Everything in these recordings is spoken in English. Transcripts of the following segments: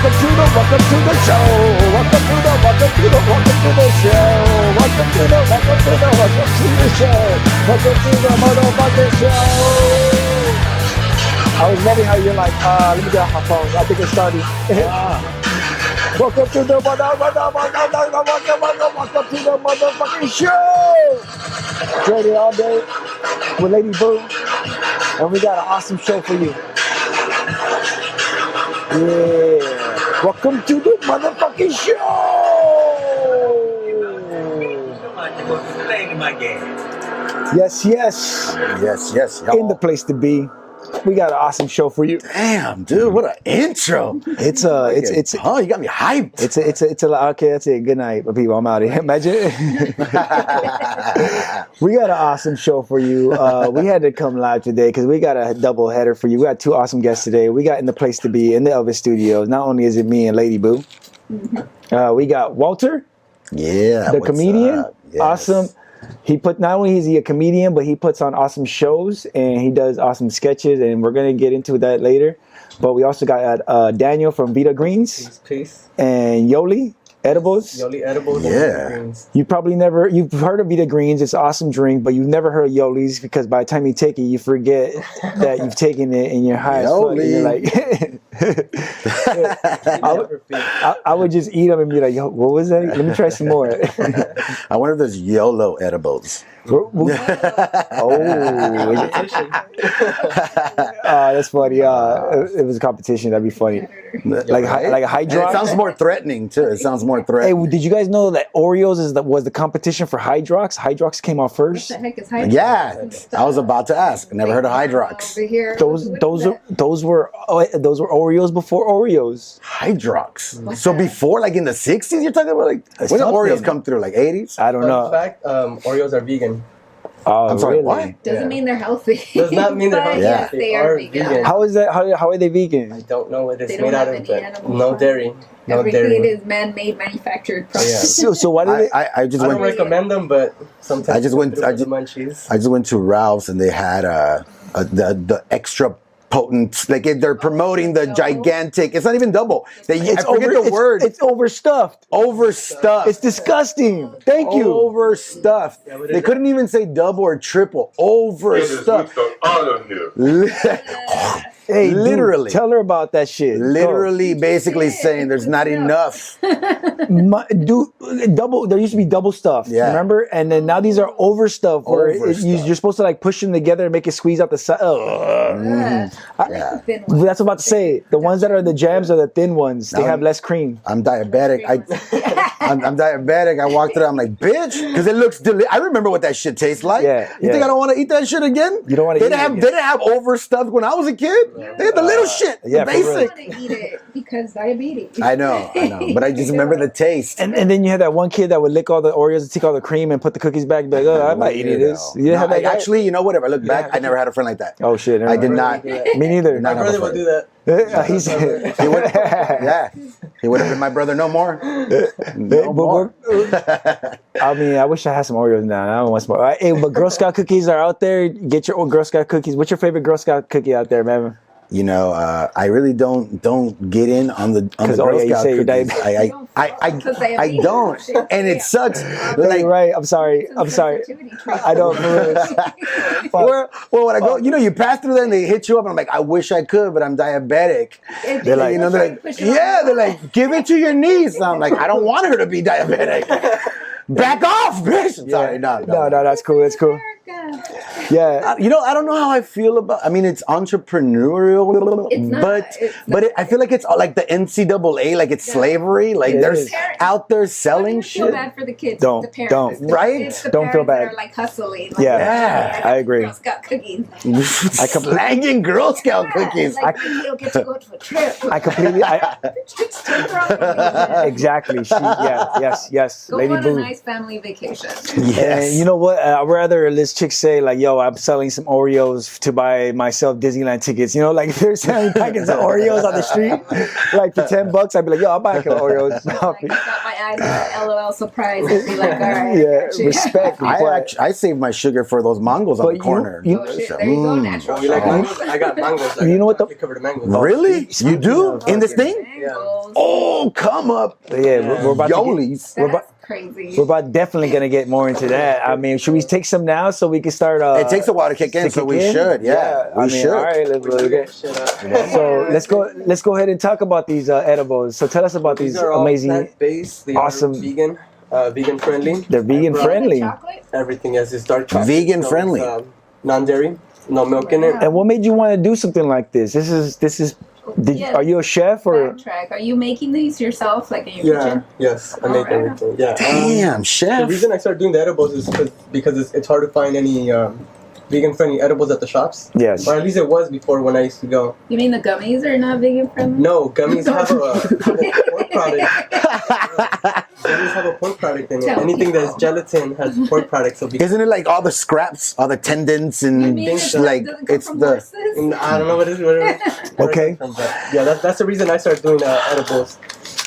welcome to the show. Welcome to the show. Welcome to the show. Welcome to the motherfucking show. I was loving how you're like, let me get off my phone. I think it's starting. Welcome to the motherfucking show. Traded all day with Lady Boo, and we got an awesome show for you. Yeah. Welcome to the motherfucking show. Yes. In the place to be. We got an awesome show for you. Damn, dude, what an intro! It's oh, you got me hyped. It's a okay. That's it. Good night, people. I'm out of here. Imagine. We got an awesome show for you. We had to come live today because we got a double header for you. We got two awesome guests today. We got in the place to be in the Elvis Studios. Not only is it me and Lady Boo, we got Walter, the comedian. Yes. Awesome. Not only is he a comedian, but he puts on awesome shows and he does awesome sketches, and we're gonna get into that later. But we also got Daniel from Vita Greens. Peace. And Yoli Edibles. Yeah. You've heard of Vita Greens. It's an awesome drink, but you've never heard of Yoli's because by the time you take it, you forget that you've taken it and you're high as fuck. And you're like, I would just eat them and be like, yo, what was that? Let me try some more. I wonder if there's YOLO edibles. That's funny. It was a competition. That'd be funny. Like a Hydrox. It sounds more threatening too. It sounds more threatening. Hey, did you guys know that Oreos was the competition for Hydrox? Hydrox came out first. What the heck is Hydrox? Yeah, I was about to ask. I never heard of Hydrox. Those were Oreos before Oreos. Hydrox. So before, like in the 60s, you're talking about, like when did Oreos come through? Like 80s? I don't know. In fact, Oreos are vegan. Oh, I'm sorry, really? what? Doesn't mean they're healthy. Does not mean they're healthy. Yes, they are vegan. How is that? How are they vegan? I don't know what it's They made don't out have of, any but animals. no dairy. No Everything dairy. is man-made, manufactured products. So why did I just I went. don't recommend them, but sometimes I just went the munchies. I just went to Ralph's and they had the extra potent, like they're promoting the gigantic. It's not even double. I forget the word. It's overstuffed. Overstuffed. It's disgusting. Thank you. Overstuffed. They couldn't even say double or triple. Overstuffed. Hey, literally. Dude, tell her about that shit. Literally, basically saying there's not enough. Double. There used to be double stuff. Yeah. Remember? And then now these are overstuffed. Where you're supposed to like push them together and make it squeeze out the side. That's what I'm about to say. The ones that are the jams are the thin ones. They have less cream. I'm diabetic. I'm diabetic. I walked through. I'm like, bitch, because it looks delicious. I remember what that shit tastes like. You think I don't want to eat that shit again? You don't want to eat it again. They didn't have overstuffed when I was a kid. They had the little shit, the basic. I want to eat it because diabetes. I know, but I just remember the taste. And then you had that one kid that would lick all the Oreos and take all the cream and put the cookies back and be like, oh, I'm not eating this. You didn't have that guy? Actually, you know what? If I look back, I never had a friend like that. Oh, shit. I did not. Me neither. My brother would do that. He said, he would have been my brother no more. No more. I mean, I wish I had some Oreos now. I don't want some more. Hey, but Girl Scout cookies are out there. Get your own Girl Scout cookies. What's your favorite Girl Scout cookie out there, man? You know, I really don't get in on the Girl Scout cookies. I don't, and it sucks. Like, right? I'm sorry. I don't. Well, when I go, you pass through there and they hit you up, and I'm like, I wish I could, but I'm diabetic. They're like, they're like, give it to your niece. And I'm like, I don't want her to be diabetic. Back off, bitch. I'm sorry, no, that's cool. That's cool. Yeah, I don't know how I feel about. I mean, it's entrepreneurial, but I feel like it's like the NCAA, like it's slavery. Like they're out there selling shit. Feel bad for the kids. Don't right? Don't feel bad. They're like hustling. Like, I agree. Girl Scout cookies. Slagging Girl Scout cookies. Like you don't get to go to a trip. I completely. Exactly. Yes. Go Lady on Boo. a nice family vacation. And you know what? I'd rather this chick say like, "Yo, I'm selling some Oreos to buy myself Disneyland tickets." You know, like if they're selling packets of Oreos on the street, like for $10, I'd be like, "Yo, I'll buy a kilo of Oreos." Like, I got my eyes with a LOL surprise and be like, all right. Yeah, respect. I save my sugar for those mangoes on But the corner. Oh shit, there you go, natural. Oh, you like mangoes? I got mangoes. You know what the- covered mangoes. Really? You do? In this thing? Mangoes. Oh, come up. Yeah, we're about to Yoli's. That's crazy. we're about definitely gonna get more into that. I mean, should we take some now so we can start? It takes a while to kick in, so we should. Yeah, I we mean, should. All right, let's so let's go ahead and talk about these edibles. So tell us about these These are all amazing. plant-based. They awesome- are vegan friendly. They're vegan friendly. Chocolate? Everything else is dark chocolate. Vegan so friendly. it's, non-dairy, no milk in it. And what made you want to do something like this? This is. Yeah. Are you a chef or? Backtrack. Are you making these yourself, like in your Yeah. kitchen? Yes, I make Alright. everything. Yeah. Damn, The chef. reason I started doing the edibles is because it's hard to find any vegan-friendly edibles at the shops. Yes. Or at least it was before when I used to go. You mean the gummies are not vegan friendly? No, gummies have a pork product. Gummies have a pork product in it. Tell Anything people. that's gelatin has pork product. So because Isn't it like all the scraps, all the tendons, I and mean, like does it come it's from the horses? I don't know what it is. Where Okay. it comes from, but yeah, that's the reason I started doing edibles,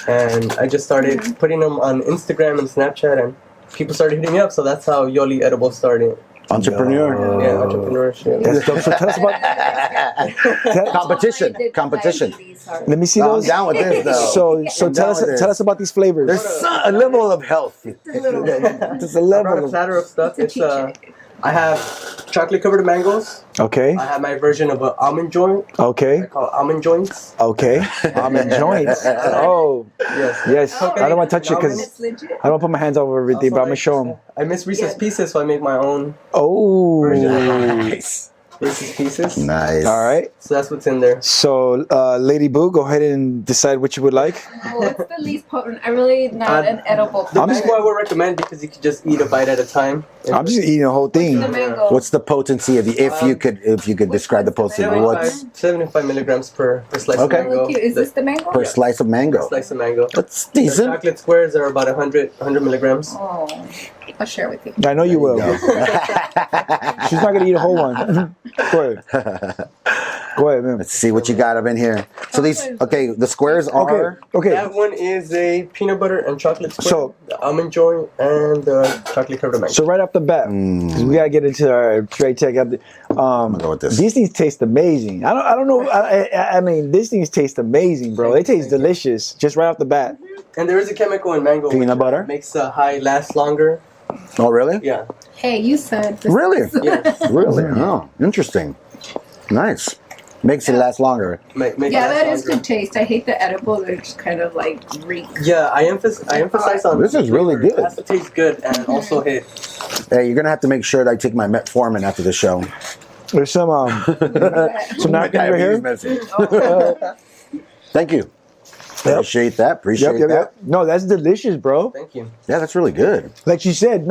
and I just started putting them on Instagram and Snapchat, and people started hitting me up. So that's how Yoli Edibles started. entrepreneur. Yeah, entrepreneurship. That's dope. So tell us about. Competition. Why did Competition. diabetes hurt? Let me see I'm those. down with this though. So I'm tell down us with this. tell us about these flavors. There's a level of health. little- Just a I brought a level of. platter of stuff. It's a It's I have chocolate covered mangoes. Okay. I have my version of an almond joint. Okay. I call it almond joints. Okay. Almond joints. Oh. Yes. Yes. Oh, I don't want to touch it because It's legit. I don't put my hands over everything, but I'm gonna show them. I miss Reese's Pieces, so I make my own Oh. Nice. Reese's Pieces. Nice. All right. So that's what's in there. So, Lady Boo, go ahead and decide what you would like. What's the least potent? I'm really not an edible The I'm just- mango I would recommend because you could just eat a bite at a time. I'm just eating the whole The thing. mango. What's the potency of the? If you could describe the potency, what's 75 milligrams per slice Okay. of mango. Look cute. Is this the mango? per slice of mango? Slice of mango. That's The decent. chocolate squares are about 100 milligrams. Oh, I'll share with you. I know you will. There She's not gonna eat a whole one. Go ahead. Go ahead, man. Let's see what you got up in here. So these, okay, the squares are. Okay. That one is a peanut butter and chocolate square. So- the almond joint and the chocolate covered mango. So right off the bat, because we gotta get into our trade tech update. gonna go with this. These things taste amazing. I don't know. I mean, these things taste amazing, bro. They taste delicious just right off the bat. And there is a chemical in mango Peanut which butter? makes the high last longer. Oh, really? Yeah. Hey, you said this. Really? Yes. Really? Oh, interesting. Nice. Makes it last longer. Make Yeah, it that last is longer. good taste. I hate the edibles. They're just kind of like reek. Yeah, I emphasize on This is really flavor. good. It has to taste good and also hit. Hey, you're gonna have to make sure that I take my metformin after the show. There's some some My napkins right here. medicine. Thank you. Appreciate that. Appreciate Yep. that. No, that's delicious, bro. Thank you. Yeah, that's really good. Like you said,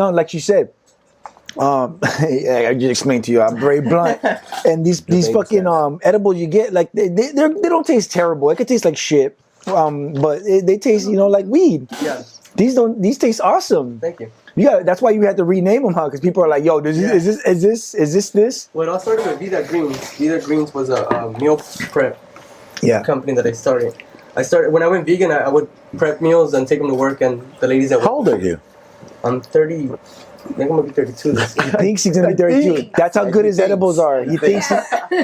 I just explained to you, I'm very blunt. And these makes fucking sense. edibles you get, like they don't taste terrible. It could taste like shit, but they taste like weed. Yeah. These taste awesome. Thank you. Yeah, that's why you had to rename them, huh? Because people are like, yo, is this? Well, it all started with Vida Greens. Vida Greens was a meal prep Yeah. company that I started. When I went vegan. I would prep meals and take them to work, and the ladies that How old are you? I'm 30. I think I'm gonna be 32 this year. He thinks he's gonna be 32. That's how good his edibles are. He thinks.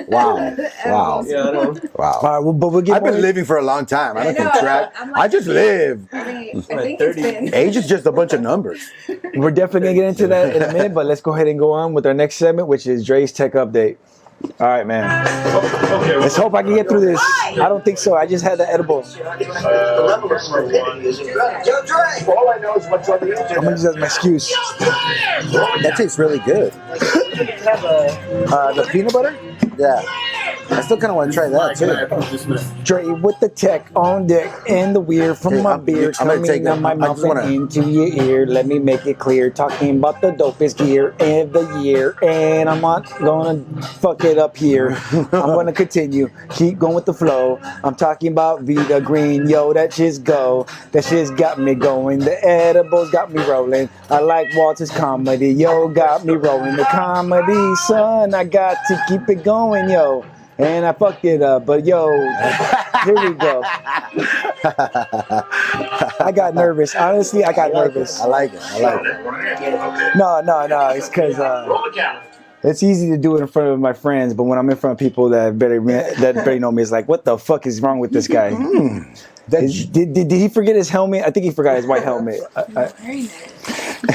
Wow. Wow. Yeah, I know. Wow. All right, well, but we'll get I've been more- living for a long time. I don't I know, keep track. I'm like- I just live. I think Like it's 30. been. Age is just a bunch of numbers. We're definitely gonna get into that in a minute, but let's go ahead and go on with our next segment, which is Dre's Tech Update. All right, man. Let's hope I can get through this. I don't think so. I just had the edibles. All I know is what's on the I'm internet. gonna use that as my excuse. That tastes really good. The peanut butter? Yeah. I still kind of want to try that too. Dre with the tech on deck and the weird from Okay, my I'm beard gonna coming take down that. my I mouth just wanna- and into your ear. Let me make it clear. Talking about the dopest gear of the year, and I'm not gonna fuck it up here. I'm gonna continue, keep going with the flow. I'm talking about Vita Green, yo, that shit's go. That shit's got me going. The edibles got me rolling. I like Walter's comedy, yo, got me rolling. The comedy, son, I got to keep it going, yo. And I fucked it up, but yo, here we go. I got nervous. Honestly, I got nervous. I like it. I like it. No. It's because it's easy to do it in front of my friends, but when I'm in front of people that barely know me, it's like, what the fuck is wrong with this guy? Did he forget his helmet? I think he forgot his white helmet. Very nice.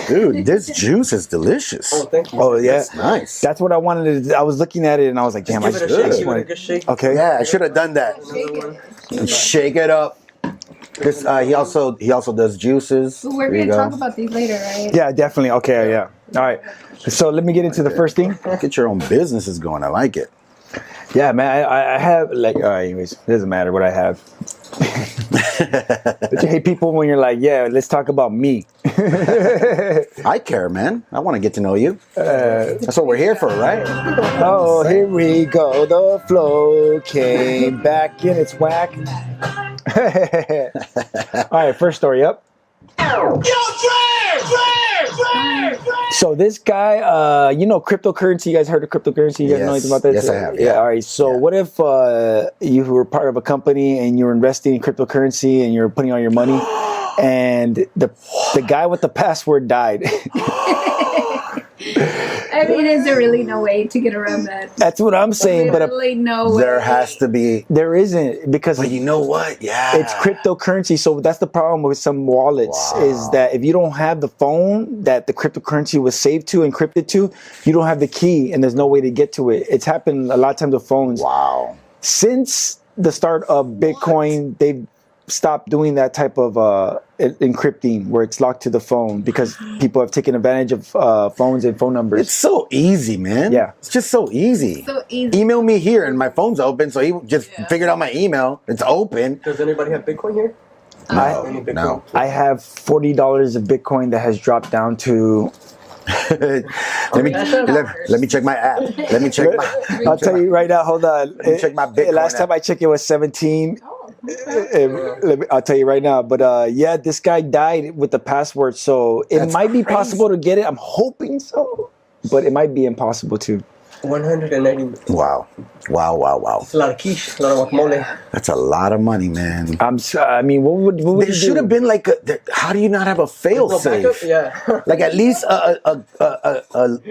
Dude, this juice is delicious. Oh, thank you. Oh yeah, That's nice. That's what I wanted to. I was looking at it and I was like, damn, Give I it a should. shake. This Give it a one. good shake. Okay. Yeah, I should have done that. Another one. And shake it up. This he also does juices. So we're There you gonna go. talk about these later, right? Yeah, definitely. Okay, yeah. All right. So let me get into the first thing. Get your own businesses going. I like it. Yeah, man. I have like. All right. Anyways, it doesn't matter what I have. But you hate people when you're like, yeah, let's talk about me. I care, man. I want to get to know you. That's what we're here for, right? Oh, here we go. The flow came back in its whack. All right, first story up. So this guy, you know, cryptocurrency. You guys heard of cryptocurrency? You guys know anything about that? Yes, I have. Yeah. All right. So what if you were part of a company and you were investing in cryptocurrency and you're putting all your money, and the guy with the password died? I mean, is there really no way to get around that? That's what I'm saying. But Literally no way. There has to be. there isn't, because But you know what? Yeah. it's cryptocurrency. So that's the problem with some wallets, is that if you don't have the phone that the cryptocurrency was saved to, encrypted to, you don't have the key and there's no way to get to it. It's happened a lot of times with phones. Wow. Since the start of Bitcoin, they've stopped doing that type of encrypting where it's locked to the phone, because people have taken advantage of phones and phone numbers. It's so easy, man. Yeah. It's just so easy. So easy. Email me here and my phone's open, so he just figured out my email. It's open. Does anybody have Bitcoin here? No, Any Bitcoin? no. I have $40 of Bitcoin that has dropped down to. let me check my app. Let me check my. I'll tell you right now. Hold on. me check my Bitcoin Last time app. I checked, it was 17. I'll tell you right now. But yeah, this guy died with the password, so it That's might be crazy. possible to get it. I'm hoping so, but it might be impossible too. 190. Wow. It's a lot of quiche, a lot of guacamole. That's a lot of money, man. I mean, what would There you should do? have been like how do you not have a fail Go backup? safe? Yeah. Like at least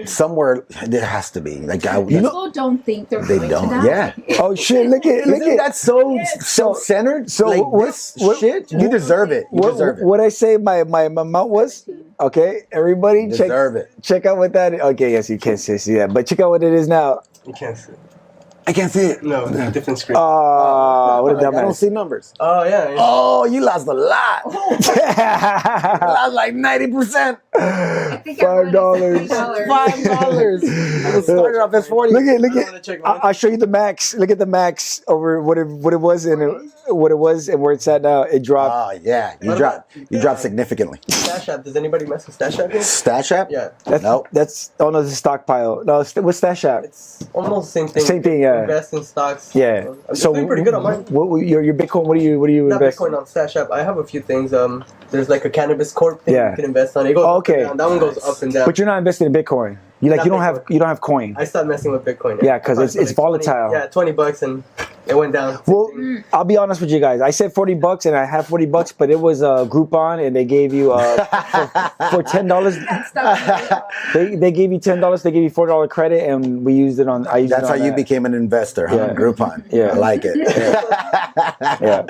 somewhere there has to be. Like People don't think they're they going don't. to die. Yeah. Oh shit! Look at Isn't that so self-centered? so like what- this what- shit, you deserve it. You deserve it. What I say my amount was? Okay, everybody You check deserve it. check out what that is. Okay, yes, you can't see that, but check out what it is now. You can't see it. I can't see it. No, different screen. What a I don't dumbass. see numbers. Oh, yeah. Oh, you lost a lot. Lost like 90%. I think I won $5. $5. It started off as 40. Look I wanna at. check mine. I'll show you the max. Look at the max over what it was what it was and where it's at now. It dropped. Oh yeah, you What dropped. about- You dropped significantly. Stash app. Does anybody mess with Stash app here? Stash app? Yeah. Nope. That's oh no, it's a stockpile. No, what's Stash App? It's almost the same thing. Same thing, yeah. Invest in stocks. Yeah. I'm doing pretty good on mine. What your Bitcoin? What do you Not invest? Bitcoin on Stash app. I have a few things. There's like a cannabis corp thing Yeah. you can invest on. It goes Oh, up and okay. down. That one goes up and down. But you're not investing in Bitcoin. You Not don't Bitcoin. have coin. I stopped messing with Bitcoin. Yeah, 'cause I it's bought it for like volatile. 20, yeah, $20 and it went down. Well, I'll be honest with you guys. I said $40 and I have $40, but it was a Groupon and they gave you for $10. They gave you $10. They gave you $4 credit and we used it on. I used That's it how on you that. became an investor, huh? Yeah. Groupon. Yeah. I like it. Yeah.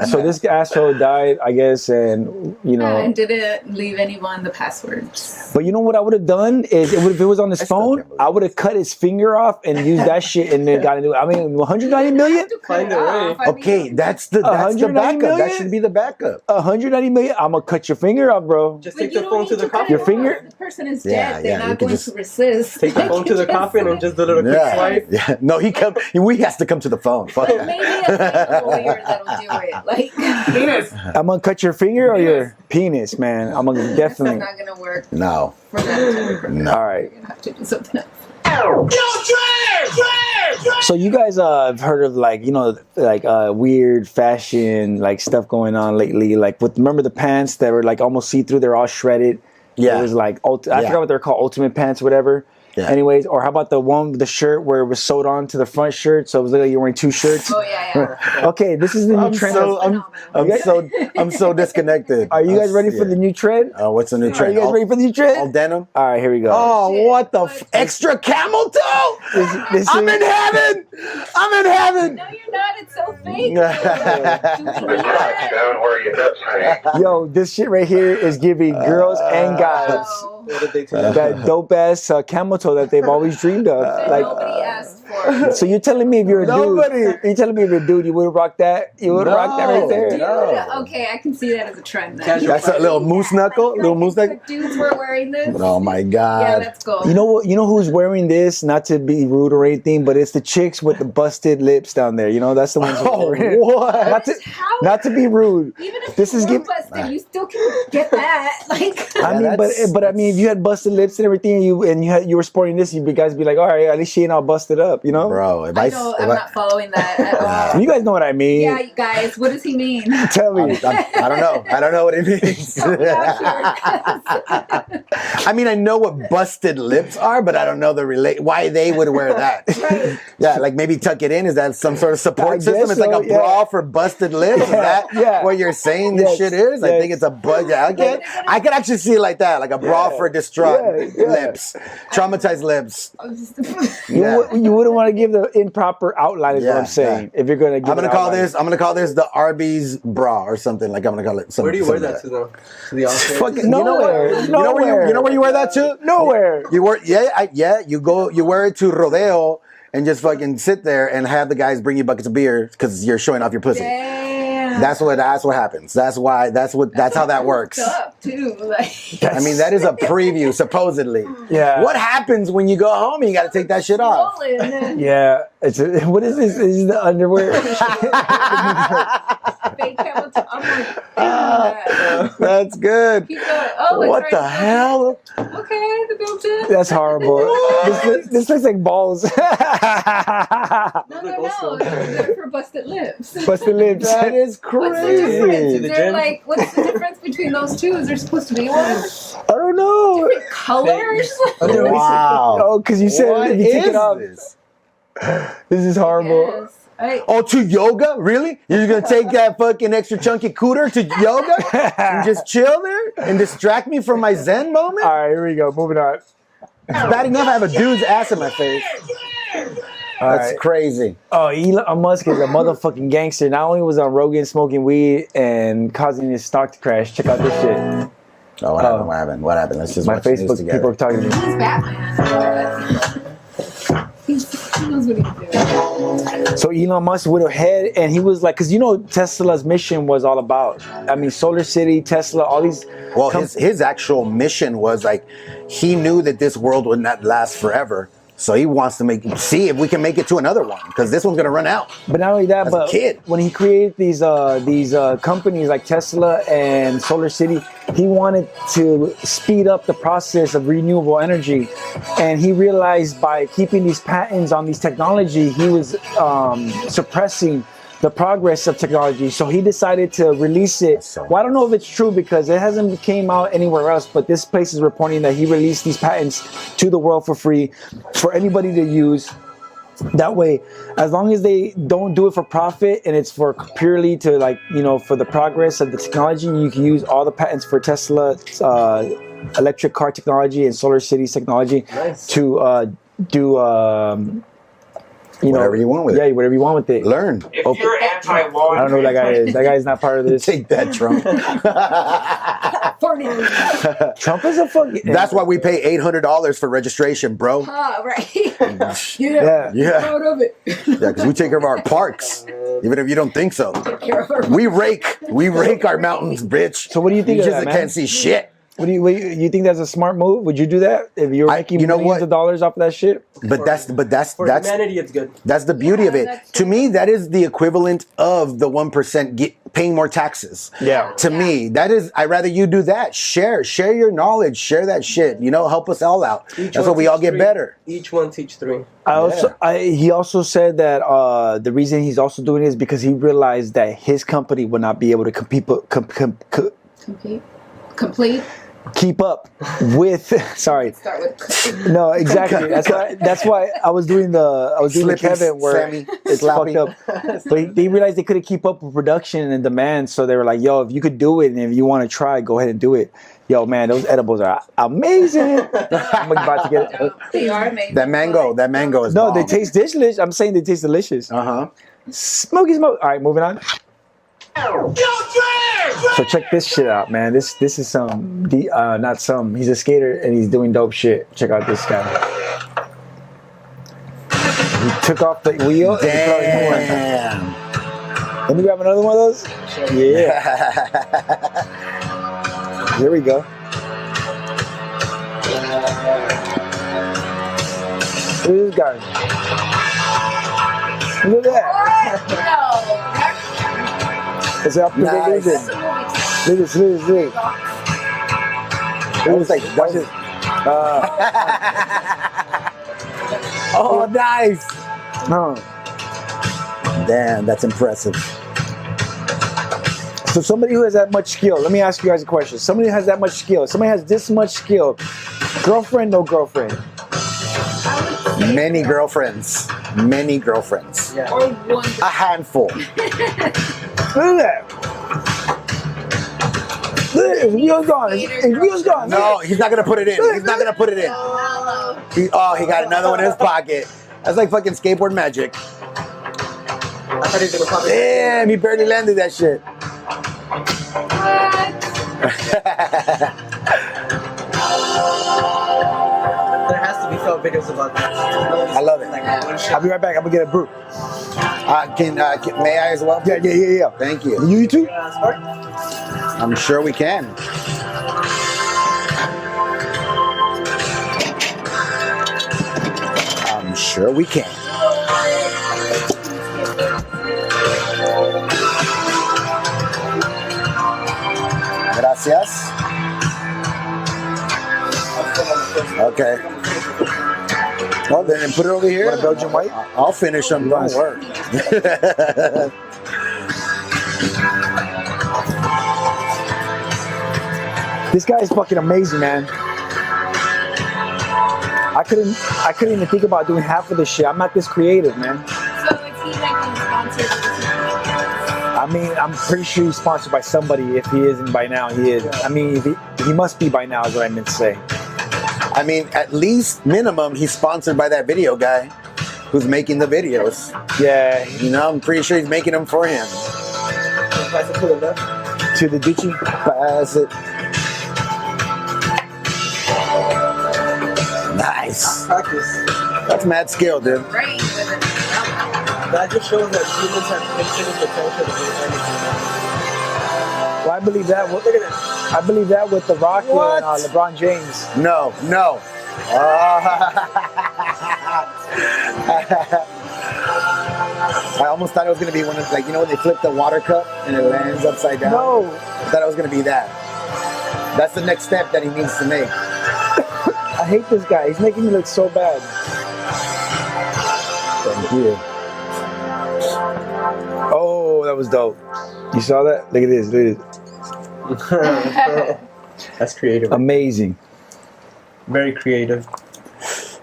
So this asshole died, I guess, and you know. And didn't leave anyone the passwords. But you know what I would have done is if it was on his still phone, can't believe I would have cut his finger off and used that shit and then got into it. I mean, 190 million, Find a way. Okay, that's the 190 backup. That million? should be the backup. 190 million. I'm gonna cut your finger off, bro. Just But take you the don't phone need to the cut coffin. Your it finger? off. The person is Yeah, dead. yeah, They're you not can going just to resist. Take the phone to the coffin and just do a little quick Yeah. swipe. Yeah. No, he has to come to the phone. Fuck But that. maybe a lawyer that'll do it. Like, penis. I'm gonna cut your finger or your penis, man. I'm gonna That's definitely. not going to work No. for that to work. No. All right. You're going to have to do something else. So you guys have heard of like weird fashion like stuff going on lately? Like remember the pants that were like almost see through? They're all shredded. Yeah. It was like I Yeah. forgot what they're called, ultimate pants, whatever. Yeah. Anyways, or how about the shirt where it was sewed on to the front shirt, so it was like you're wearing two shirts? Oh yeah. Okay, this is the new trend. I'm so disconnected. Are you guys ready for the new trend? What's the new Are trend? you guys ready for the new trend? All denim. All right, here we go. Oh, shit. what the extra camel toe? I'm in heaven. I'm in heaven. No, you're not. It's so fake. Don't worry, that's right. Yo, this shit right here is giving girls and guys Wow. What did they tell you? that dope ass camel toe that they've always dreamed of. That Like, nobody asked for. so you're telling me if you're a dude, you're telling me if you're a dude, you would rock that? You would rock that right there? Dude, No. okay, I can see that as a trend then. Casual. That's a little moose knuckle. Little moose knuckle. If dudes were wearing this. Oh my Yeah, god. let's go. You know what? You know who's wearing this? Not to be rude or anything, but it's the chicks with the busted lips down there. You know, that's the ones. Who Oh, are wearing it. what? Not to be rude. Even if This you is were give- busted, you still can get that. Like, I mean, that's- but I mean, if you had busted lips and everything, and you were sporting this, you guys be like, all right, at least she ain't all busted up, you know? Bro, if I know I'm not following that at all. You guys know what I mean. Yeah, you guys, what does he mean? Tell me. I don't know. I don't know what it means. I mean, I know what busted lips are, but I don't know why they would wear that. Right. Yeah, like maybe tuck it in. Is that some sort of I support guess system? It's like so, a bra for busted lips. Is that Yeah. what you're saying this Yes, shit is? I yes. think it's a yeah, I could actually see it like that, like a bra for distraught Yeah. lips, traumatized lips. You wouldn't want to give the improper outline, is what Yeah, I'm saying. If you're gonna give I'm gonna an call outline. this. I'm gonna call this the Arby's bra or something. Like I'm gonna call it. Where do you wear something that like to though? To the office? Fucking Nowhere. You know where you wear that to? Nowhere. You wear you wear it to rodeo and just fucking sit there and have the guys bring you buckets of beer because you're showing off your pussy. Damn. That's what happens. That's how that works. Up too. Like, I mean, that is a preview supposedly. Yeah. What happens when you go home and you got to take that shit off? swollen. Yeah. What is this? Is the underwear? Fake camel toe. I'm like, damn. That's good. Keep going. Oh, it's What right the there. hell? Okay, the built-in. That's horrible. this looks like balls. No. They're for busted lips. Busted lips. That is What's the difference? crazy. Is The there gym? like, what's the difference between those two? Is there supposed to be one? I don't know. Colors? Wow. Oh, because you said What if you take is it off. this? This is horrible. Yes. I, Oh, to yoga? Really? You're gonna take that fucking extra chunky cooter to yoga and just chill there and distract me from my Zen moment? All right, here we go. Moving on. It's bad enough I have a dude's ass in my face. All That's right. crazy. Oh, Elon Musk is a motherfucking gangster. Not only was on Rogan smoking weed and causing his stock to crash. Check out this shit. Oh, what happened? What happened? What happened? Let's just My watch the news Facebook together. people are talking to me. he's Batman. He knows what he's doing. So Elon Musk went ahead and he was like, because you know Tesla's mission was all about. I mean, Solar City, Tesla, all these. Well, his actual mission was like, he knew that this world would not last forever. So he wants to see if we can make it to another one, because this one's gonna run out. But not only that, As a but kid. when he created these companies like Tesla and Solar City, he wanted to speed up the process of renewable energy, and he realized by keeping these patents on these technology, he was suppressing the progress of technology. So he decided to release it. Well, I don't know if it's true because it hasn't came out anywhere else, but this place is reporting that he released these patents to the world for free for anybody to use. That way, as long as they don't do it for profit and it's for purely to for the progress of the technology, you can use all the patents for Tesla, electric car technology and Solar City's technology to do Whatever you want with it. Yeah, whatever you want with it. Learn. If you're anti-law, I don't know who that guy is. That guy is not part of this. Take that, Trump. Trump is a fucking. That's why we pay $800 for registration, bro. Right. Yeah. Yeah. Proud of it. Yeah, because we take care of our parks, even if you don't think so. Care of our- We rake our mountains, bitch. So what do you think You of just that, man? can't see shit. What do you think that's a smart move? Would you do that if you were making you know millions what? of dollars off of that shit? But that's For humanity, it's good. that's the beauty of it. that's To me, that is the equivalent of the 1% paying more taxes. Yeah. To me, that is. I'd rather you do that. Share your knowledge. Share that shit. Help us all out. Each That's one what we all teach get three. better. Each one teach three. He also said that the reason he's also doing it is because he realized that his company would not be able to compete. Complete. keep up with. Sorry, Start with. no, exactly. That's why I was doing the Slippy, Kevin where Sammy, it's sloppy. fucked up. But they realized they couldn't keep up with production and demand, so they were like, "Yo, if you could do it and if you want to try, go ahead and do it." Yo, man, those edibles are amazing. I'm about to get it. They are amazing. That mango is No, bomb. they taste delicious. I'm saying they taste delicious. Smoky smoke. All right, moving on. So check this shit out, man. This is some not some. He's a skater and he's doing dope shit. Check out this guy. He took off the wheel. Damn. Let me grab another one of those. Yeah. Here we go. Look at this guy. Look at that. It's up to Nice. Look at this. It was like, watch it. oh, nice. No. Damn, that's impressive. So somebody who has that much skill, let me ask you guys a question. Somebody who has that much skill, somebody has this much skill, girlfriend, no girlfriend? Many girlfriends. Yeah. Or one. A handful. Look at that. Look at his wheel's gone. His wheel's gone. No, he's not gonna put it in. He's not gonna put it in. He got another one in his pocket. That's like fucking skateboard magic. I thought he was gonna pop it. Damn, he barely landed that shit. There has to be film videos about that. I love it. Like one shot. I'll be right back. I'm gonna get a brew. May I as well? Yeah. Thank you. You too? Spark? I'm sure we can. I'm sure we can. Gracias. Okay. Well, then put it over here. Want a Belgian white? I'll finish them. Don't Nice. worry. This guy is fucking amazing, man. I couldn't even think about doing half of this shit. I'm not this creative, man. So is he like sponsored? I mean, I'm pretty sure he's sponsored by somebody. If he isn't by now, he is. I mean, if he must be by now, is what I meant to say. I mean, at least minimum, he's sponsored by that video guy who's making the videos. Yeah, You know, I'm pretty sure he's making them for him. Pass it to the left. to the Ducci. Pass it. Nice. Practice. That's mad skill, dude. Rain with it. That just shows that humans have infinite potential to do anything. Well, I believe that. Look at that. I believe that with The Rock What? and LeBron James. No. I almost thought it was gonna be one of, like, you know when they flip the water cup and it lands upside down? No, I thought it was gonna be that. That's the next step that he needs to make. I hate this guy. He's making me look so bad. Thank you. Oh, that was dope. You saw that? Look at this. Look at this. That's creative. Amazing. Very creative.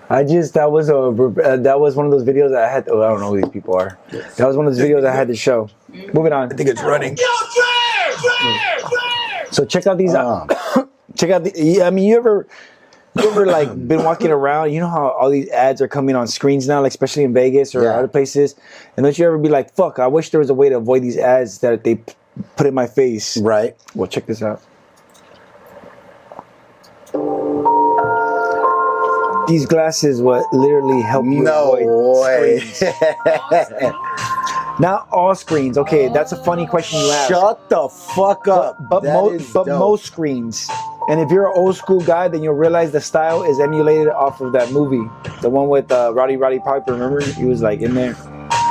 That was one of those videos that I had. Oh, I don't know who these people are. That was one of those videos I had to show. Moving on. I think it's running. So check out these. Check out the. I mean, you ever like been walking around? You know how all these ads are coming on screens now, like especially in Vegas or Yeah. other places. And don't you ever be like, "Fuck! I wish there was a way to avoid these ads that they put in my face." Right. Well, check this out. These glasses will literally help you No avoid way. screens. Not all screens. Okay, that's a funny question you ask. Shut the fuck up. But That is dope. most screens. And if you're an old school guy, then you'll realize the style is emulated off of that movie, the one with Roddy Piper. Remember, he was like in there.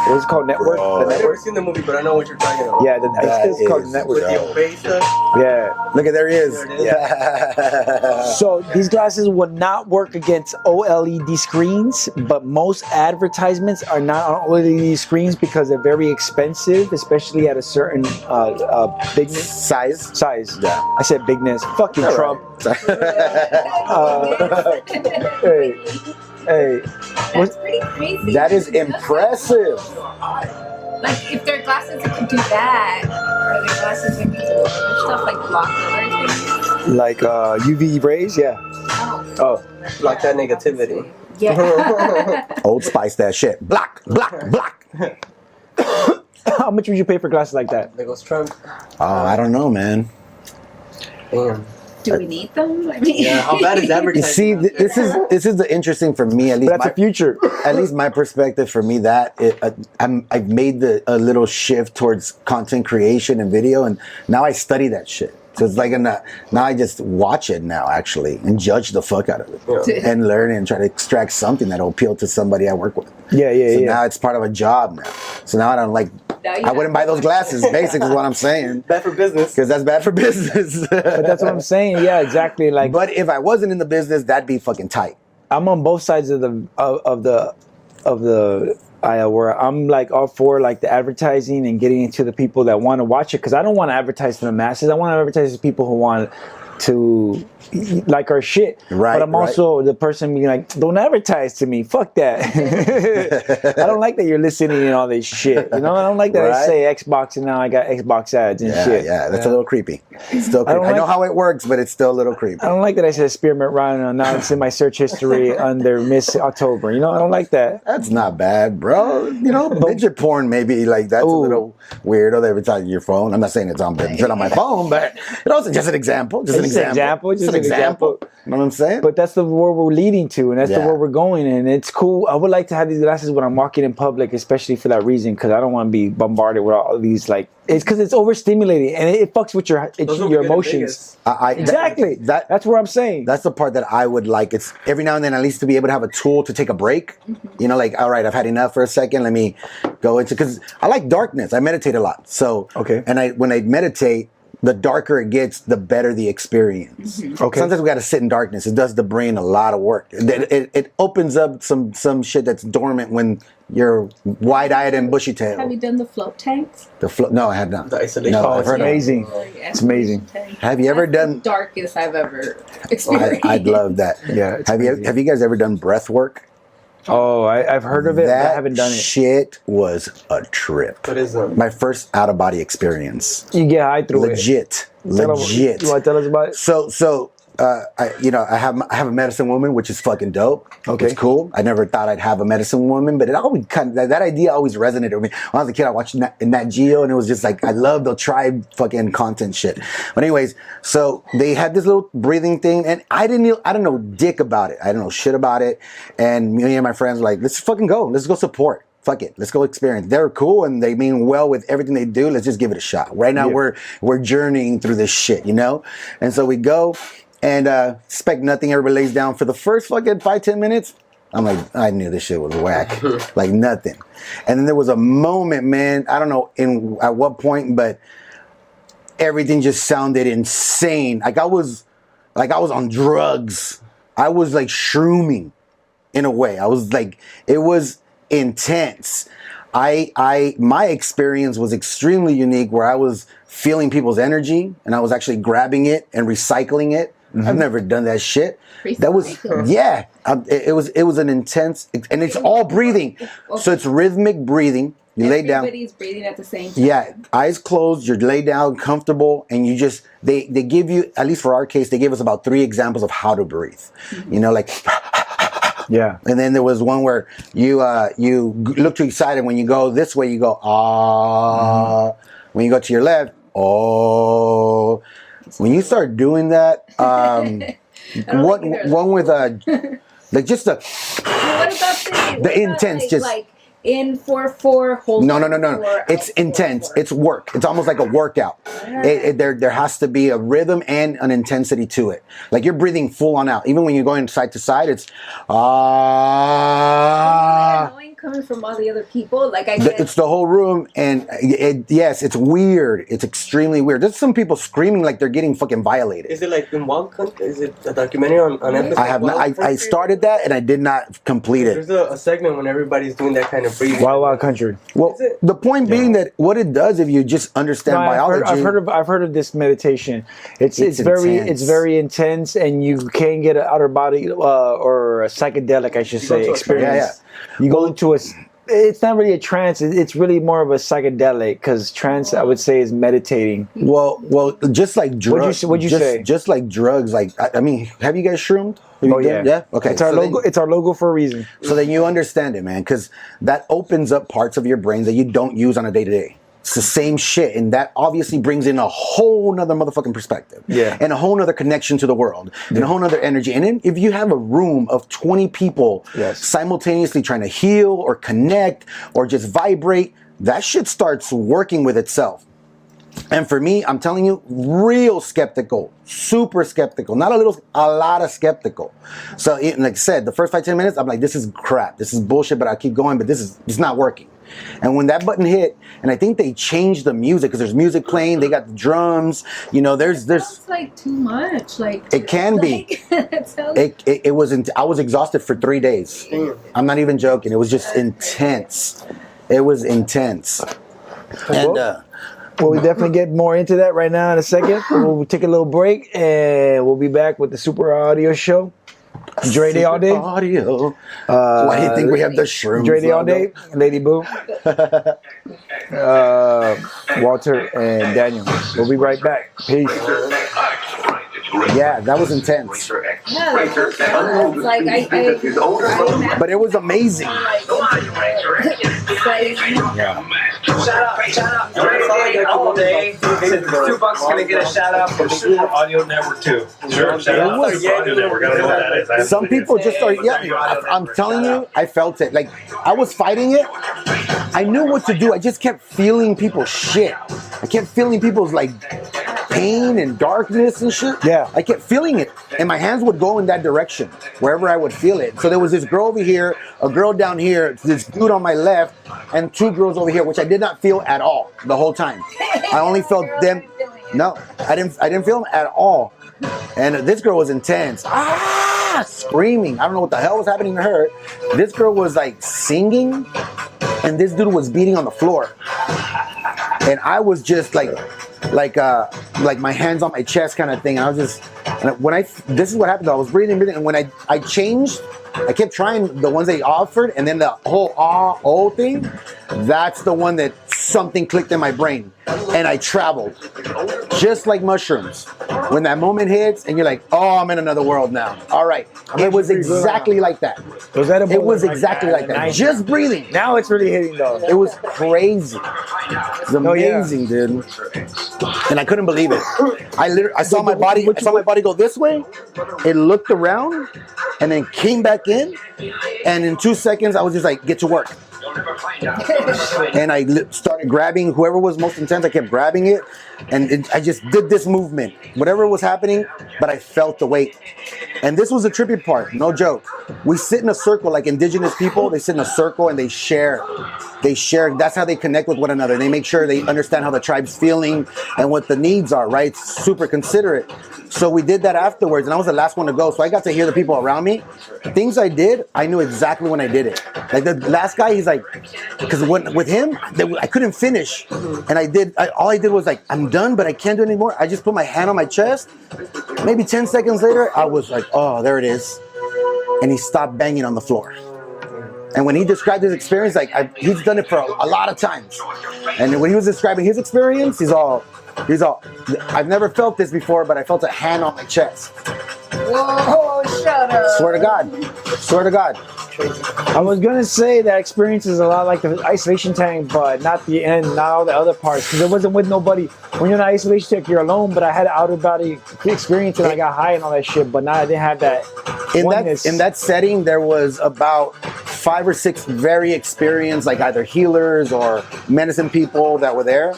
What's it called? Network. Bro. The I've never network. seen the movie, but I know what you're talking about. Yeah, it's called the is network. With the obey stuff. Yeah. Look at there he is. There it is. Yeah. So these glasses would not work against OLED screens, but most advertisements are not on OLED screens because they're very expensive, especially at a certain bigness size. Yeah. I said bigness. Fuck you, All Trump. right. Hey, That's pretty crazy. That is impressive. Like, if they're glasses that can do that, are there glasses that can do other stuff like block other things? like UV rays, yeah. Oh. Oh, Block that negativity. Yeah. Old Spice that shit. Block. how much would you pay for glasses like that? There goes Trump. Oh, I don't know, man. Damn. Do we need them? I mean, Yeah, how bad is You advertising? see, this is the interesting for me, at But least. that's the future. At least my perspective for me, I've made a little shift towards content creation and video, and now I study that shit. So it's like now I just watch it now actually and judge the fuck out of it Yeah. and learn and try to extract something that'll appeal to somebody I work with. Yeah. So now it's part of a job now. So now I don't like. Now you I wouldn't buy those glasses. Basically, is what I'm saying. Bad for business. Because that's bad for business. But that's what I'm saying. Yeah, exactly. Like, But if I wasn't in the business, that'd be fucking tight. I'm on both sides of the aisle where I'm like all for like the advertising and getting into the people that want to watch it, because I don't want to advertise to the masses. I want to advertise to people who want to like our shit. Right, but I'm also the person being like, don't advertise to me. Fuck that. I don't like that you're listening and all this shit. You know, I don't like that I Right. say Xbox and now I got Xbox ads and shit. Yeah, that's a little creepy. It's still creepy. don't I know like- how it works, but it's still a little creepy. I don't like that I said Spearmint Rhino and now it's in my search history under Miss October. You know, I don't like that. That's not bad, bro. You know, midget porn maybe like that's a Ooh. little weird. Or every time your phone. I'm not saying it's on my phone, but you know, it's just an example. Just an Just an example. example, just an example. You know what I'm saying? But that's the world we're leading to, and that's the Yeah. world we're going in. It's cool. I would like to have these glasses when I'm walking in public, especially for that reason, because I don't want to be bombarded with all of these like. It's because it's overstimulating and it fucks with your Those will be your good in emotions. Vegas. Exactly. That's what I'm saying. That's the part that I would like. It's every now and then at least to be able to have a tool to take a break. You know, like, all right, I've had enough for a second. Let me go into, because I like darkness. I meditate a lot. So, Okay. And when I meditate, the darker it gets, the better the experience. Okay. Sometimes we got to sit in darkness. It does the brain a lot of work. It opens up some shit that's dormant when you're wide-eyed and bushy-tailed. have you done the float tanks? No, I have not. The isolation. No, Oh, I've it's heard of it. amazing. It's amazing. Have you ever That's done? the darkest I've ever experienced? I'd love that. Yeah, it's Have you guys ever done breath work? Oh, I've heard of it, but I haven't done it. Shit was a trip. What is My first out of body experience. You get high through it. Legit. You want to tell us about it? So I have a medicine woman, which is fucking dope. Okay. It's cool. I never thought I'd have a medicine woman, but it always that idea always resonated with me. When I was a kid, I watched Nat Geo, and it was just like, I love the tribe fucking content shit. But anyways, so they had this little breathing thing, and I don't know dick about it. I don't know shit about it. And me and my friends were like, let's fucking go. Let's go support. Fuck it, let's go experience. They're cool and they mean well with everything they do. Let's just give it a shot. Right now, we're journeying through this shit, you know. And so we go. And expect nothing. Everybody lays down for the first fucking 5-10 minutes. I'm like, I knew this shit was whack, like nothing. And then there was a moment, man. I don't know at what point, but everything just sounded insane. Like I was on drugs. I was like shrooming, in a way. I was like, it was intense. My experience was extremely unique, where I was feeling people's energy and I was actually grabbing it and recycling it. I've never done that shit. That was, yeah. It was an intense, and it's all breathing. So it's rhythmic breathing. You lay down. Everybody's breathing at the same time. Yeah, eyes closed. You're laid down, comfortable, and you just they give you, at least for our case, they gave us about 3 examples of how to breathe. You know, like. Yeah. And then there was one where you look too excited. When you go this way, you go ah. When you go to your left, oh. When you start doing that, one with like just What about the intense, like, just like in 4/4 hold. no. four, It's out, intense. 4/4. It's work. It's almost like a workout. There has to be a rhythm and an intensity to it. Like you're breathing full on out. Even when you're going side to side, it's ah. coming from all the other people? Like I get, It's the whole room, and yes, it's weird. It's extremely weird. There's some people screaming like they're getting fucking violated. Is it like in Wild Country? Is it a documentary on Netflix? I have not. I started that and I did not complete it. There's a segment when everybody's doing that kind of breathing. Wild Wild Country. Well, the point being that what it does, if you just understand biology, I've heard of this meditation. It's intense. very intense, and you can get an outer body or a psychedelic, I should say, experience. You go into a. It's not really a trance. It's really more of a psychedelic, because trance, I would say, is meditating. Well, just like drugs. What'd you say? Just like drugs. Like I mean, have you guys shroomed? Yeah. Okay. It's our logo. It's our logo for a reason. So then you understand it, man, because that opens up parts of your brain that you don't use on a day-to-day. It's the same shit, and that obviously brings in a whole nother motherfucking perspective. Yeah. And a whole nother connection to the world. And a whole nother energy. And then if you have a room of 20 people simultaneously trying to heal or connect or just vibrate, that shit starts working with itself. And for me, I'm telling you, real skeptical, super skeptical, not a little, a lot of skeptical. So like I said, the first 5-10 minutes, I'm like, this is crap. This is bullshit, but I'll keep going, but it's not working. And when that button hit, and I think they changed the music, because there's music playing, they got the drums, you know, there's That's like too much. Like it can be. It wasn't. I was exhausted for 3 days. I'm not even joking. It was just intense. It was intense. And well, we definitely get more into that right now in a second. We'll take a little break, and we'll be back with the Super Audio Show. Dre Day all day. Audio. Why do you think we have the shrooms? Dre Day all day. Lady Boo. Walter and Daniel. We'll be right back. Peace. Yeah, that was intense. Yeah, like But it was amazing. Shout out. All day. $2 gonna get a shout out from Super Audio Network too. Sure, shout out to Super Audio Network. I don't know what that is. Some people just are, I'm telling you, I felt it. Like, I was fighting it. I knew what to do. I just kept feeling people's shit. I kept feeling people's, like, pain and darkness and shit. Yeah. I kept feeling it. And my hands would go in that direction, wherever I would feel it. So there was this girl over here, a girl down here, this dude on my left, and 2 girls over here, which I did not feel at all the whole time. I only felt them. No, I didn't feel them at all. And this girl was intense. Screaming. I don't know what the hell was happening to her. This girl was like singing, and this dude was beating on the floor. And I was just like my hands on my chest kind of thing. And I was just, this is what happened though. I was breathing, and when I changed, I kept trying the ones they offered, and then the whole thing, that's the one that something clicked in my brain, and I traveled, just like mushrooms. When that moment hits, and you're like, oh, I'm in another world now. All right. It was exactly like that. It was exactly like that. Just breathing. Now it's really hitting though. It was crazy. It was amazing, dude. And I couldn't believe it. I saw my body go this way. It looked around, and then came back in. And in 2 seconds, I was just like, get to work. And I started grabbing whoever was most intense. I kept grabbing it, and I just did this movement, whatever was happening, but I felt the weight. And this was the trippy part, no joke. We sit in a circle, like indigenous people, they sit in a circle and they share. That's how they connect with one another. They make sure they understand how the tribe's feeling and what the needs are, right? It's super considerate. So we did that afterwards, and I was the last one to go. So I got to hear the people around me. Things I did, I knew exactly when I did it. Like the last guy, he's like, because with him, I couldn't finish. And all I did was like, I'm done, but I can't do it anymore. I just put my hand on my chest. Maybe 10 seconds later, I was like, oh, there it is. And he stopped banging on the floor. And when he described his experience, like he's done it for a lot of times. And when he was describing his experience, he's all, I've never felt this before, but I felt a hand on my chest. Whoa, shut up. Swear to God. I was gonna say that experience is a lot like the isolation tank, but not the end, not all the other parts. Because it wasn't with nobody. When you're in an isolation tank, you're alone. But I had an out of body experience, and I got high and all that shit. But now I didn't have that. In that setting, there was about 5 or 6 very experienced, like either healers or medicine people that were there,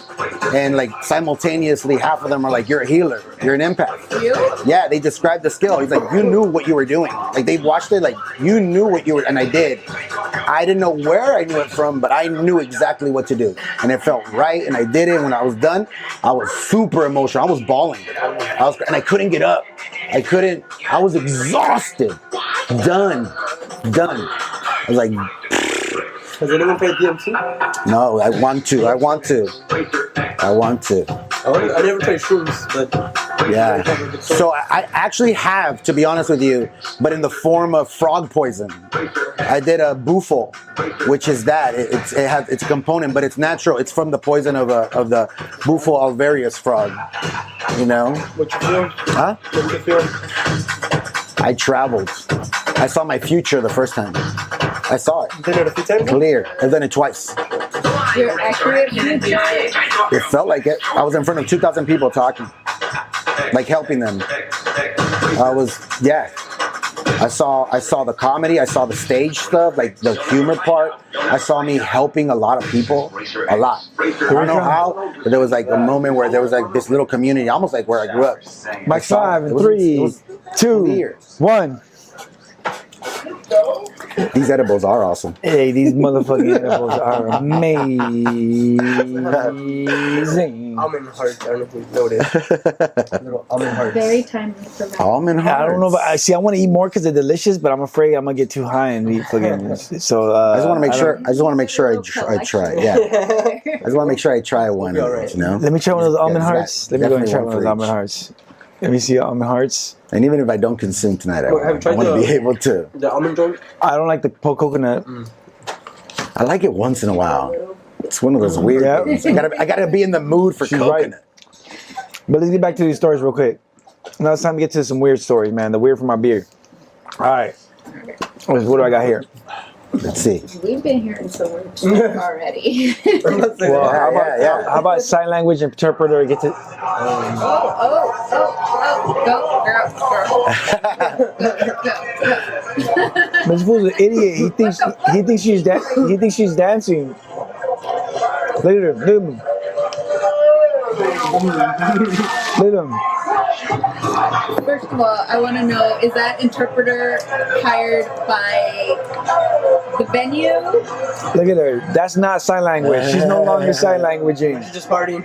and like simultaneously, half of them are like, "You're a healer. You're an empath." You? Yeah, they described the skill. He's like, "You knew what you were doing." Like they watched it, like you knew what you were, and I did. I didn't know where I knew it from, but I knew exactly what to do, and it felt right, and I did it. When I was done, I was super emotional. I was bawling. And I couldn't get up. I couldn't. I was exhausted. Done. I was like, Has anyone played DMT? no, I want to. I never played shrooms, but Yeah. So I actually have, to be honest with you, but in the form of frog poison. I did a bufo, which is that. It's a component, but it's natural. It's from the poison of the bufo alvarius frog. You know? What you feel? Huh? What you feel? I traveled. I saw my future the first time. I saw it. Did it a few times? Clear. I've done it twice. You're accurate. It felt like it. I was in front of 2,000 people talking, like helping them. I saw the comedy. I saw the stage stuff, like the humor part. I saw me helping a lot of people, a lot. I don't know how, but there was like a moment where there was like this little community, almost like where I grew up. Mike 5, 3, 2, 1. These edibles are awesome. Hey, these motherfucking edibles are amazing. Almond hearts, I don't know if you've noticed. Little almond hearts. Very timely for that. Almond hearts. I don't know, but I want to eat more because they're delicious, but I'm afraid I'm gonna get too high and eat fucking. So I just want to make sure. I just want to make sure I try. Yeah. I just want to make sure I try one. You'll be all right. You know. let me try one of those almond Yeah, hearts. Let me go and try one of those almond hearts. Let me see almond hearts. And even if I don't consume tonight, I Wait, have you tried want to the- be able to. The almond joint? I don't like the coconut. I like it once in a while. It's one of those weird Yeah. things. I gotta be in the mood for She's coconut. right. But let's get back to these stories real quick. Now it's time to get to some weird stories, man. The weird from our beer. All right. What do I got here? Let's see. We've been hearing some weird stuff already. I'm not saying Well, that. how about sign language interpreter? Get to. Go, girl. This fool's an idiot. He thinks she's dancing. Look at him. Look at him. First of all, I want to know, is that interpreter hired by the venue? Look at her. That's not sign language. She's no longer sign languaging. She's just partying.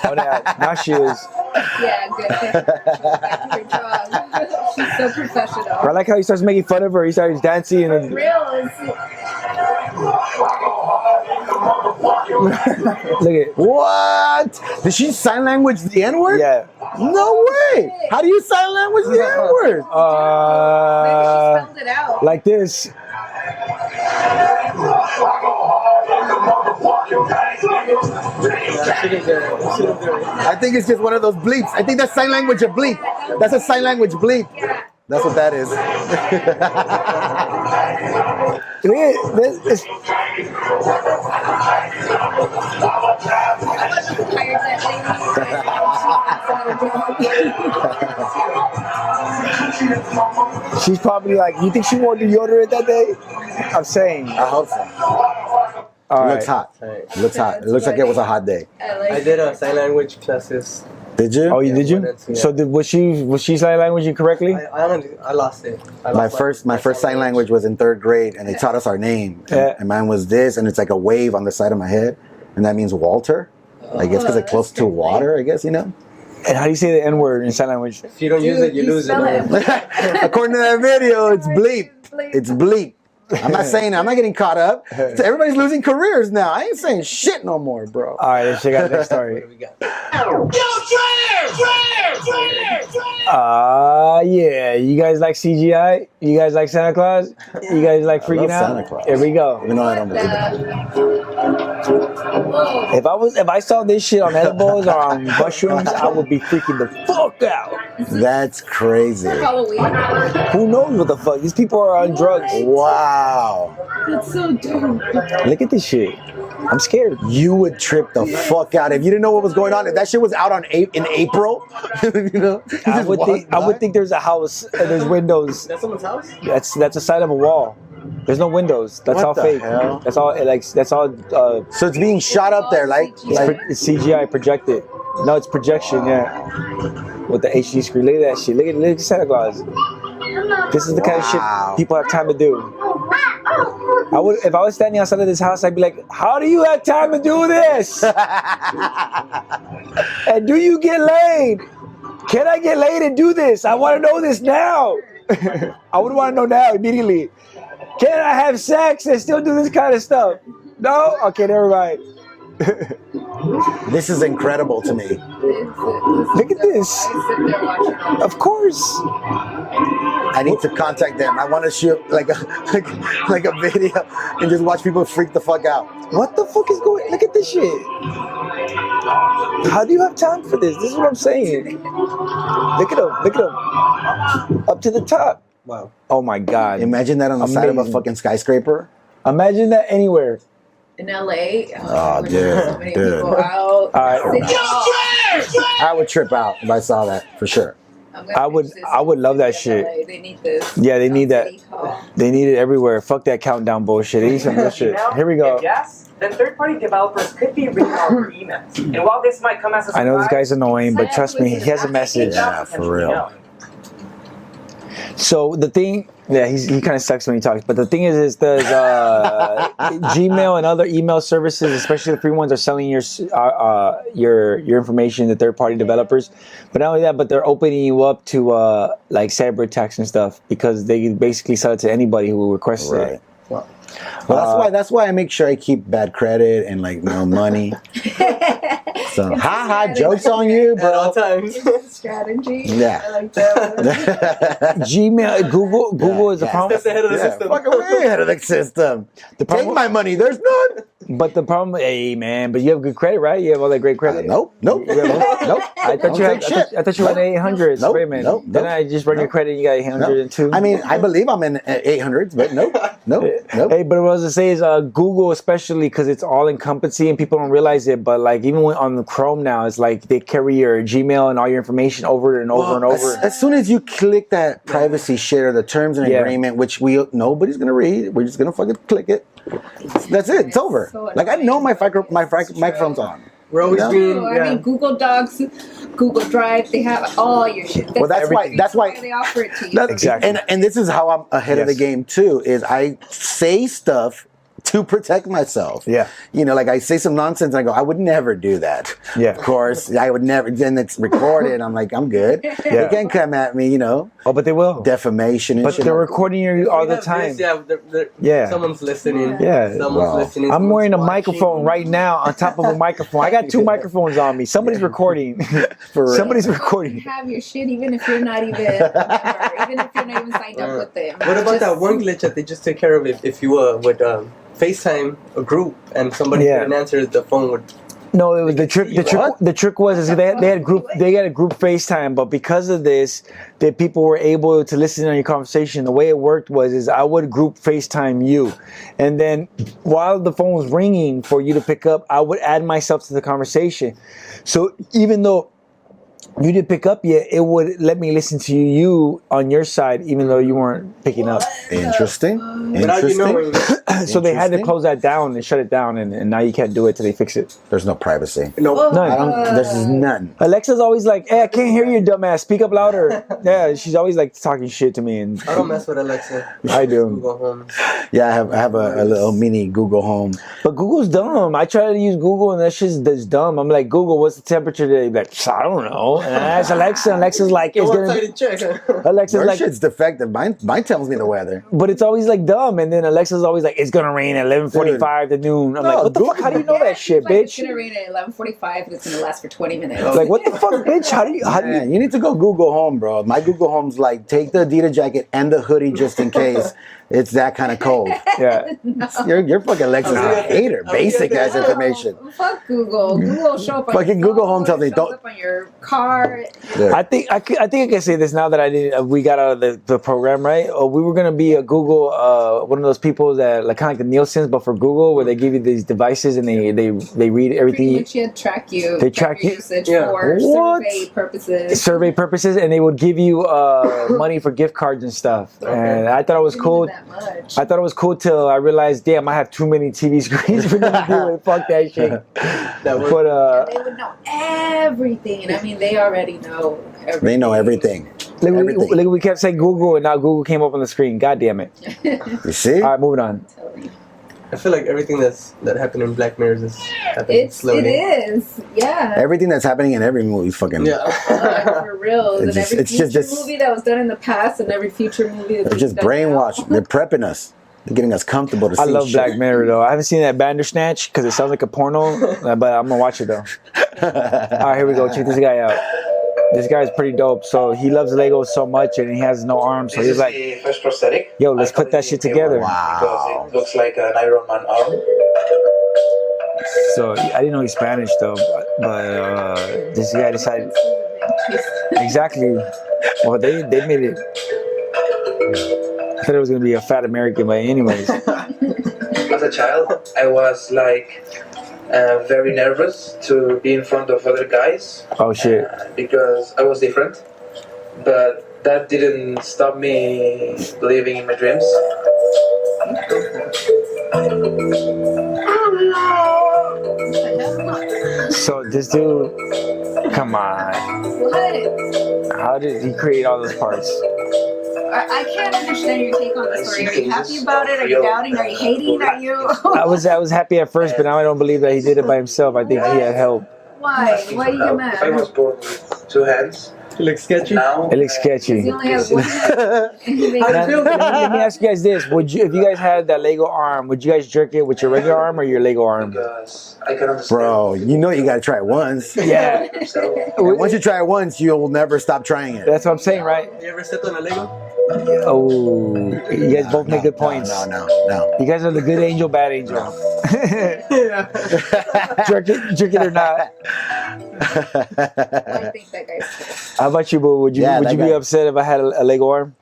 Oh, now she is. Yeah, good. Good job. She's so professional. I like how he starts making fun of her. He starts dancing and Real. look at. What? Did she sign language the N-word? Yeah. No way. How do you sign language the N-word? Maybe she spelled it out. Like this. I think it's just one of those bleeps. I think that's sign language a bleep. That's a sign language bleep. That's what that is. Look at this. She's probably like, you think she wore deodorant that day? I'm saying. I hope so. All It right. looks hot. It looks hot. It looks like it was a hot day. I did a sign language classes. Did you? Oh, you did you? Yeah. So was she sign languaging correctly? I lost it. My first sign language was in 3rd grade, and they taught us our name. Yeah. And mine was this, and it's like a wave on the side of my head, and that means Walter. I guess because it's close to water. I guess, you know. And how do you say the N word in sign language? If you don't use it, you lose it. spell Man. According to that video, it's bleep. It's bleep. I'm not saying I'm not getting caught up. So everybody's losing careers now. I ain't saying shit no more, bro. All right, let's check out the next story. What do we got? Yeah. You guys like CGI? You guys like Santa Claus? You guys like freaking love out? Santa Claus. Here we go. Even though I don't believe it. If I saw this shit on edibles or on mushrooms, I would be freaking the fuck out. That's crazy. Halloween. Who knows what the fuck? These people are on drugs. Wow. That's so dope. Look at this shit. I'm scared. You would trip the fuck out if you didn't know what was going on. If that shit was out in April, you know. I would think there's a house and there's windows. That's someone's house? That's a side of a wall. There's no windows. That's What all the fake. hell? That's all that's all So it's being shot up there, like it's CGI projected. No, it's projection, yeah. With the HD screen. Look at that shit. Look at Santa Claus. This is the kind of shit people have time to do. If I was standing outside of this house, I'd be like, how do you have time to do this? And do you get laid? Can I get laid and do this? I want to know this now. I would want to know now immediately. Can I have sex and still do this kind of stuff? No? Okay, never mind. This is incredible to me. Look at this. Of course. I need to contact them. I want to shoot like a video and just watch people freak the fuck out. What the fuck is going? Look at this shit. How do you have time for this? This is what I'm saying. Look at him. Look at him. Up to the top. Wow. Oh my God. Imagine that on the side of a fucking skyscraper. Imagine that anywhere. In LA, Oh, dude, so many people out. I would trip out if I saw that for sure. I would love that shit. LA. They need this. Yeah, they need that. They need it everywhere. Fuck that countdown bullshit. They need some bullshit. Here we go. If yes, then third-party developers could be reaching out for emails. And while this might come as a surprise, I know this guy's annoying, but trust me, he has a message. Yeah, for real. So the thing, yeah, he kind of sucks when he talks. But the thing is there's Gmail and other email services, especially the free ones, are selling your information to third-party developers. But not only that, but they're opening you up to like cyber attacks and stuff because they basically sell it to anybody who requests it. Well, that's why I make sure I keep bad credit and like no money. So, jokes on you, bro. At all times. Strategy. Yeah. I like that. Gmail, Google is a problem. That's the head of the system. Fuck away, head of the system. Take my money. There's none. But the problem, hey man, but you have good credit, right? You have all that great credit. Nope. Nope. I thought you had. I thought you had 800s. Nope. Wait a minute. Nope. Then I just run your credit. And you got 802. I mean, I believe I'm in 800s, but nope. Hey, but what I was gonna say is Google, especially because it's all encompassing and people don't realize it. But like even on the Chrome now, it's like they carry your Gmail and all your information over and over and over. As soon as you click that privacy shit or the terms and agreement, which nobody's gonna read, we're just gonna fucking click it. That's it. It's over. So like I know my microphone's on. We're always being. I mean, Google Docs, Google Drive, they have all your shit. That's why they offer it to you. Exactly. And this is how I'm ahead of the game too. Is I say stuff to protect myself. Yeah. You know, like I say some nonsense and I go, I would never do that. Yeah. Of course, I would never. Then it's recorded. I'm like, I'm good. Yeah. They can't come at me, you know. Oh, but they will. Defamation and But shit. they're recording you all the time. Yeah. Someone's listening. Yeah. Someone's listening. I'm wearing a someone's microphone watching. right now on top of a microphone. I got 2 microphones on me. Somebody's recording. For real. Somebody's You recording. have your shit even if you're not even a member, even if you're not even signed up with them. What about that one glitch that they just took care of? If you would FaceTime a group and somebody couldn't answer, the phone would. No, it was the trick. The trick was they had a group FaceTime, but because of this, that people were able to listen on your conversation. The way it worked was I would group FaceTime you, and then while the phone was ringing for you to pick up, I would add myself to the conversation. So even though you didn't pick up yet, it would let me listen to you on your side, even though you weren't picking up. Interesting. Without you knowing. So they had to close that down and shut it down, and now you can't do it till they fix it. There's no privacy. No. None. There's none. Alexa's always like, "Hey, I can't hear you, dumbass. Speak up louder." Yeah, she's always like talking shit to me, and I don't mess with Alexa. I do. Google Home. Yeah, I have a little mini Google Home. But Google's dumb. I try to use Google, and that shit's that's dumb. I'm like, Google, what's the temperature today? Like, I don't know. And I ask Alexa, and Alexa's like, it's gonna. One-sided check. Alexa's Your like, shit's defective. Mine tells me the weather. but it's always like dumb. And then Alexa's always like, it's gonna rain at 11:45 to noon. I'm like, what the fuck? How do you know that shit, Like, it's bitch? gonna rain at 11:45 and it's gonna last for 20 minutes. Like, what the fuck, bitch? How do you? Man, you need to go Google Home, bro. My Google Home's like, take the Adidas jacket and the hoodie just in case it's that kind of cold. Yeah. Your fucking Alexa's a hater. Basic ass information. Fuck Google. Google will show up on Fucking your Google phone, Home tells me, shows don't- up on your car. Yeah. I think I can say this now that we got out of the program, right? We were gonna be a Google one of those people that like kind of like the Nielsen's, but for Google, where they give you these devices and they read everything. Pretty much, yeah, track you. They track you? usage Yeah. for What? survey purposes. And they would give you money for gift cards and stuff. Okay. And I thought it was Didn't cool. even that much. I thought it was cool till I realized, damn, I have too many TV screens for them to deal with. Fuck that shit. That worked. But They would know everything. I mean, they already know everything. They know everything. Everything. we kept saying Google, and now Google came up on the screen. God damn it. You see? All right, moving on. I feel like everything that happened in Black Mirror is happening It slowly. is, yeah. Everything that's happening in every movie, fucking. Yeah. For real. It's And just- every it's just future this- movie that was done in the past and every future movie They're just brainwashed. They're prepping us. They're getting us comfortable to see I love shit. Black Mirror, though. I haven't seen that Bandersnatch because it sounds like a porno, but I'm going to watch it, though. All right, here we go. Check this guy out. This guy's pretty dope. So he loves Lego so much, and he has no arms. So This he's is like, the first prosthetic. yo, let's I put call that it shit the together. one Wow. Because it looks like an Iron Man arm. So I didn't know he's Spanish, though. But this guy decided. Exactly. Well, they made it. I thought it was going to be a fat American, but anyways. As a child, I was like very nervous to be in front of other guys Oh, shit. because I was different. But that didn't stop me believing in my dreams. So this dude, come on. What? How did he create all those parts? I can't understand your take on the story. Are you happy about it? Are you doubting? Are you hating? Are you? I was happy at first, but now I don't believe that he did it by himself. I think he had help. Why? Why you get If I was mad? born with 2 hands, It looks sketchy. now It looks sketchy. He only has one. Let me ask you guys this: would you, if you guys had that Lego arm, would you guys jerk it with your regular arm or your Lego arm? because I can understand. Bro, you know you got to try it once. Yeah, So, And once you try it once, you'll never stop trying it. that's what I'm saying, right? You ever sit on a Lego? Oh, you guys both make good points. No. You guys are the good angel, bad angel. Yeah. jerk it or not. I think that guy's How about you, boo? Would you Yeah, would that you be guy. upset if I had a Lego arm?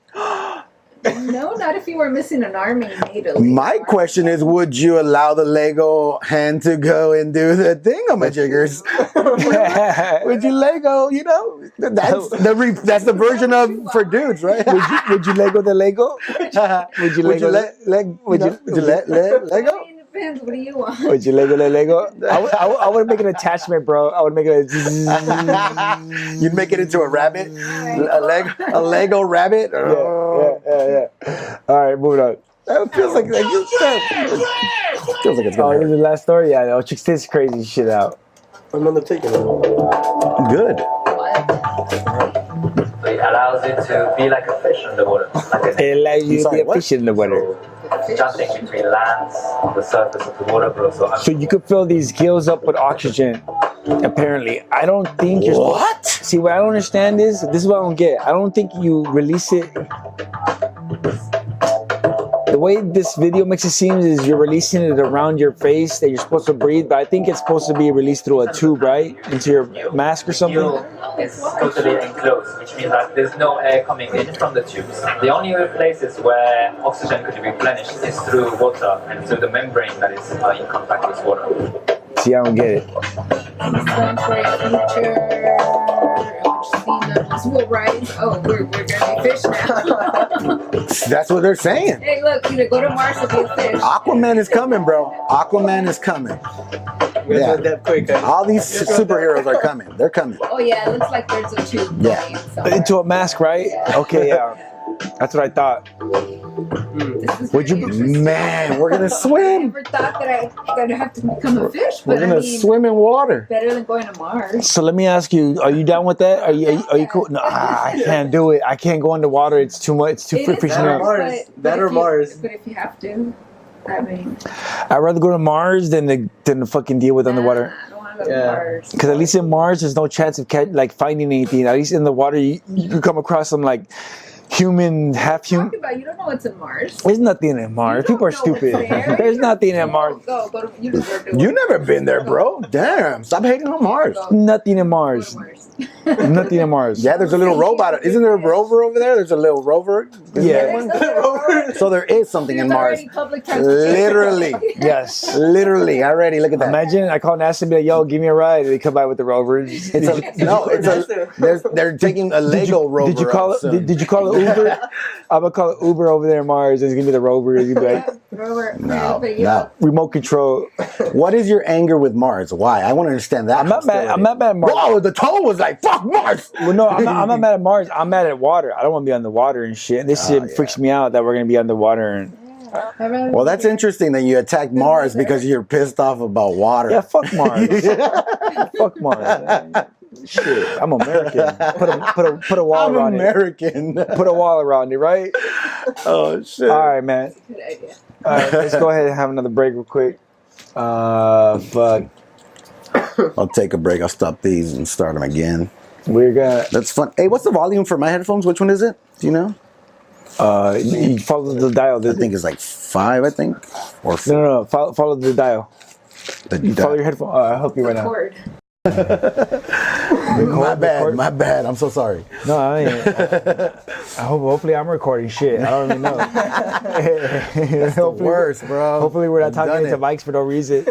no, not if you were missing an arm and you made a My arm. question is, would you allow the Lego hand to go and do the thingamajiggers? Would you Lego? You know, that's the version of for dudes, right? Would you Lego the Lego? Would you Would Lego? would you let Lego? I mean, it depends. What do you want? Would you Lego the Lego? I would make an attachment, bro. I would make it a. You'd make it into a rabbit, a Lego rabbit. Yeah. All right, moving on. That feels like it's Oh, gonna this is the last story. Yeah, no, check this crazy shit out. I'm on the taking it. hurt. Good. It allows you to be like a fish in the water, like It allows you to Sorry, be a what? fish in the water. jumping between lands on the surface of the water, but also So you could fill these gills up with oxygen. Apparently, I don't think you're. What? See, what I don't understand is this is what I don't get. I don't think you release it. The way this video makes it seem is you're releasing it around your face that you're supposed to breathe, but I think it's supposed to be released through a tube, right? Into your mask or something. is totally enclosed, which means that there's no air coming in from the tubes. The only other places where oxygen could be replenished is through water and through the membrane that is in contact with water. See, I don't get it. Time for a future. Sea levels will rise. Oh, we're gonna be fish now. That's what they're saying. Hey, look, go to Mars and be a fish. Aquaman is coming, bro. Aquaman is coming. Yeah. That quick, guys. All these superheroes are coming. They're coming. Oh yeah, it looks like there's a tube. Yeah. going somewhere. Into a mask, right? Okay, yeah. That's what I thought. This is Would you- very interesting. Man, we're gonna I swim. never thought that I'm gonna have to become a fish, We're but I gonna mean, swim in water. better than going to Mars. So let me ask you: are you down with that? Are you cool? No, I can't do it. I can't go underwater. It's too much. It's too It is freaking That or out. Mars. That or if Mars. But if you have to, I mean, I'd rather go to Mars than to fucking deal with underwater. I don't want to go to Yeah. Mars. Because at least in Mars, there's no chance of finding anything. At least in the water, you can come across some like human, half human. Talking about, you don't know what's in Mars. There's nothing in Mars. People are stupid. There's nothing in Mars. Go to, you deserve to. You never been there, bro. Damn, stop hating on Mars. Nothing in Mars. Nothing in Mars. Yeah, there's a little robot. Isn't there a rover over there? There's a little rover. Yeah. So there is something in Mars. Public transportation. Literally. Yes. Literally. Already. Look at that. Imagine I call NASA and be like, "Yo, give me a ride." And they come by with the rovers. They're taking a Lego rover. Did you call it? Did you call it Uber? I'm gonna call it Uber over there in Mars. It's gonna be the rover. It's gonna be like No. remote control. What is your anger with Mars? Why? I want to understand that. I'm not mad at Mars. Whoa, the tone was like, fuck Mars. Well, no, I'm not mad at Mars. I'm mad at water. I don't want to be on the water and shit. This shit freaks me out that we're gonna be on the water. And well, that's interesting that you attacked Mars because you're pissed off about water. yeah, fuck Mars. Fuck Mars. Shit, I'm American. Put a wall around American. it. Put a wall around it, right? Oh shit. All right, man. Good idea. All right, let's go ahead and have another break real quick. Fuck. I'll take a break. I'll stop these and start them again. We're gonna. That's fun. Hey, what's the volume for my headphones? Which one is it? Do you know? You follow the dial. I think it's like 5. I think or 4. No. Follow the dial. Follow your headphone. I'll help you right now. Record. My bad. I'm so sorry. No, I ain't. Hopefully I'm recording shit. I don't even know. Hopefully, worse, bro. Hopefully we're not talking into it. mics for no reason.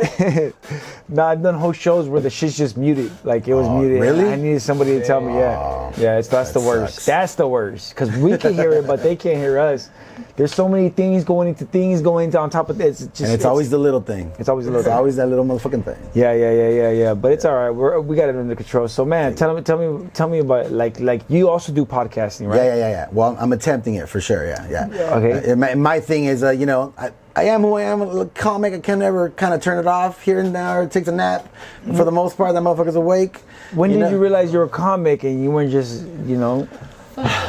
No, I've done whole shows where the shit's just muted. Like it was muted. really? I needed somebody to tell me. Yeah. That's the worst. sucks. That's the worst because we can hear it, but they can't hear us. There's so many things going into on top of this. It's always the little thing. It's always a little. It's always that little motherfucking thing. Yeah. But it's all right. We got it under control. So man, tell me about like you also do podcasting, right? Yeah. Well, I'm attempting it for sure. Yeah. Okay. My thing is, I am who I am. A comic. I can never kind of turn it off here and there. It takes a nap. For the most part, that motherfucker's awake. When did you realize you were a comic and you weren't just,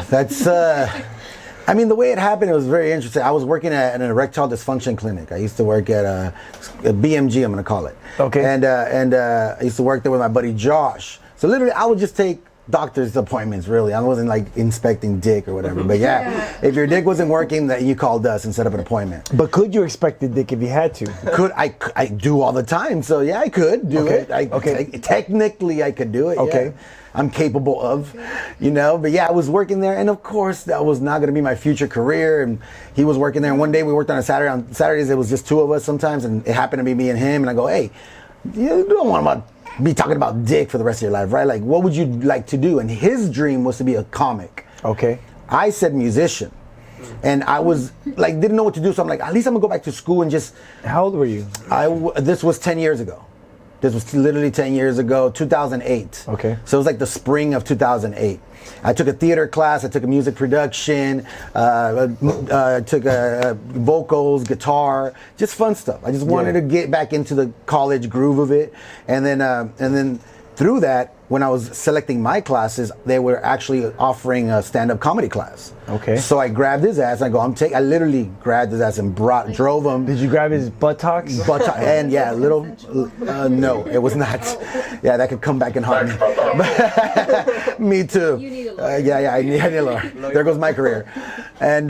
That's. I mean, the way it happened, it was very interesting. I was working at an erectile dysfunction clinic. I used to work at a BMG, I'm going to call it. Okay. And I used to work there with my buddy Josh. So literally, I would just take doctor's appointments, really. I wasn't like inspecting dick or whatever. But yeah, if your dick wasn't working, that you called us and set up an appointment. But could you expect the dick if you had to? I do all the time. So yeah, I could do it. Technically, I could do it. Okay. Yeah. I'm capable of, but yeah, I was working there, and of course that was not going to be my future career. And he was working there, and one day we worked on a Saturday. On Saturdays it was just 2 of us sometimes, and it happened to be me and him. And I go, hey, you don't want to be talking about dick for the rest of your life, right? Like, what would you like to do? And his dream was to be a comic. Okay. I said musician, and I was like, didn't know what to do. So I'm like, at least I'm gonna go back to school and just. How old were you? This was 10 years ago. This was literally 10 years ago, 2008. Okay. So it was like the spring of 2008. I took a theater class, I took a music production, took vocals, guitar, just fun stuff. I just wanted to get back into the college groove of it. And then through that, when I was selecting my classes, they were actually offering a stand-up comedy class. Okay. So I grabbed his ass. And I go, I literally grabbed his ass and drove him. Did you grab his buttocks? And yeah, no, it was not. Yeah, that could come back and haunt me. Me too. You need a lawyer. Yeah, I need a lawyer. There goes my career. And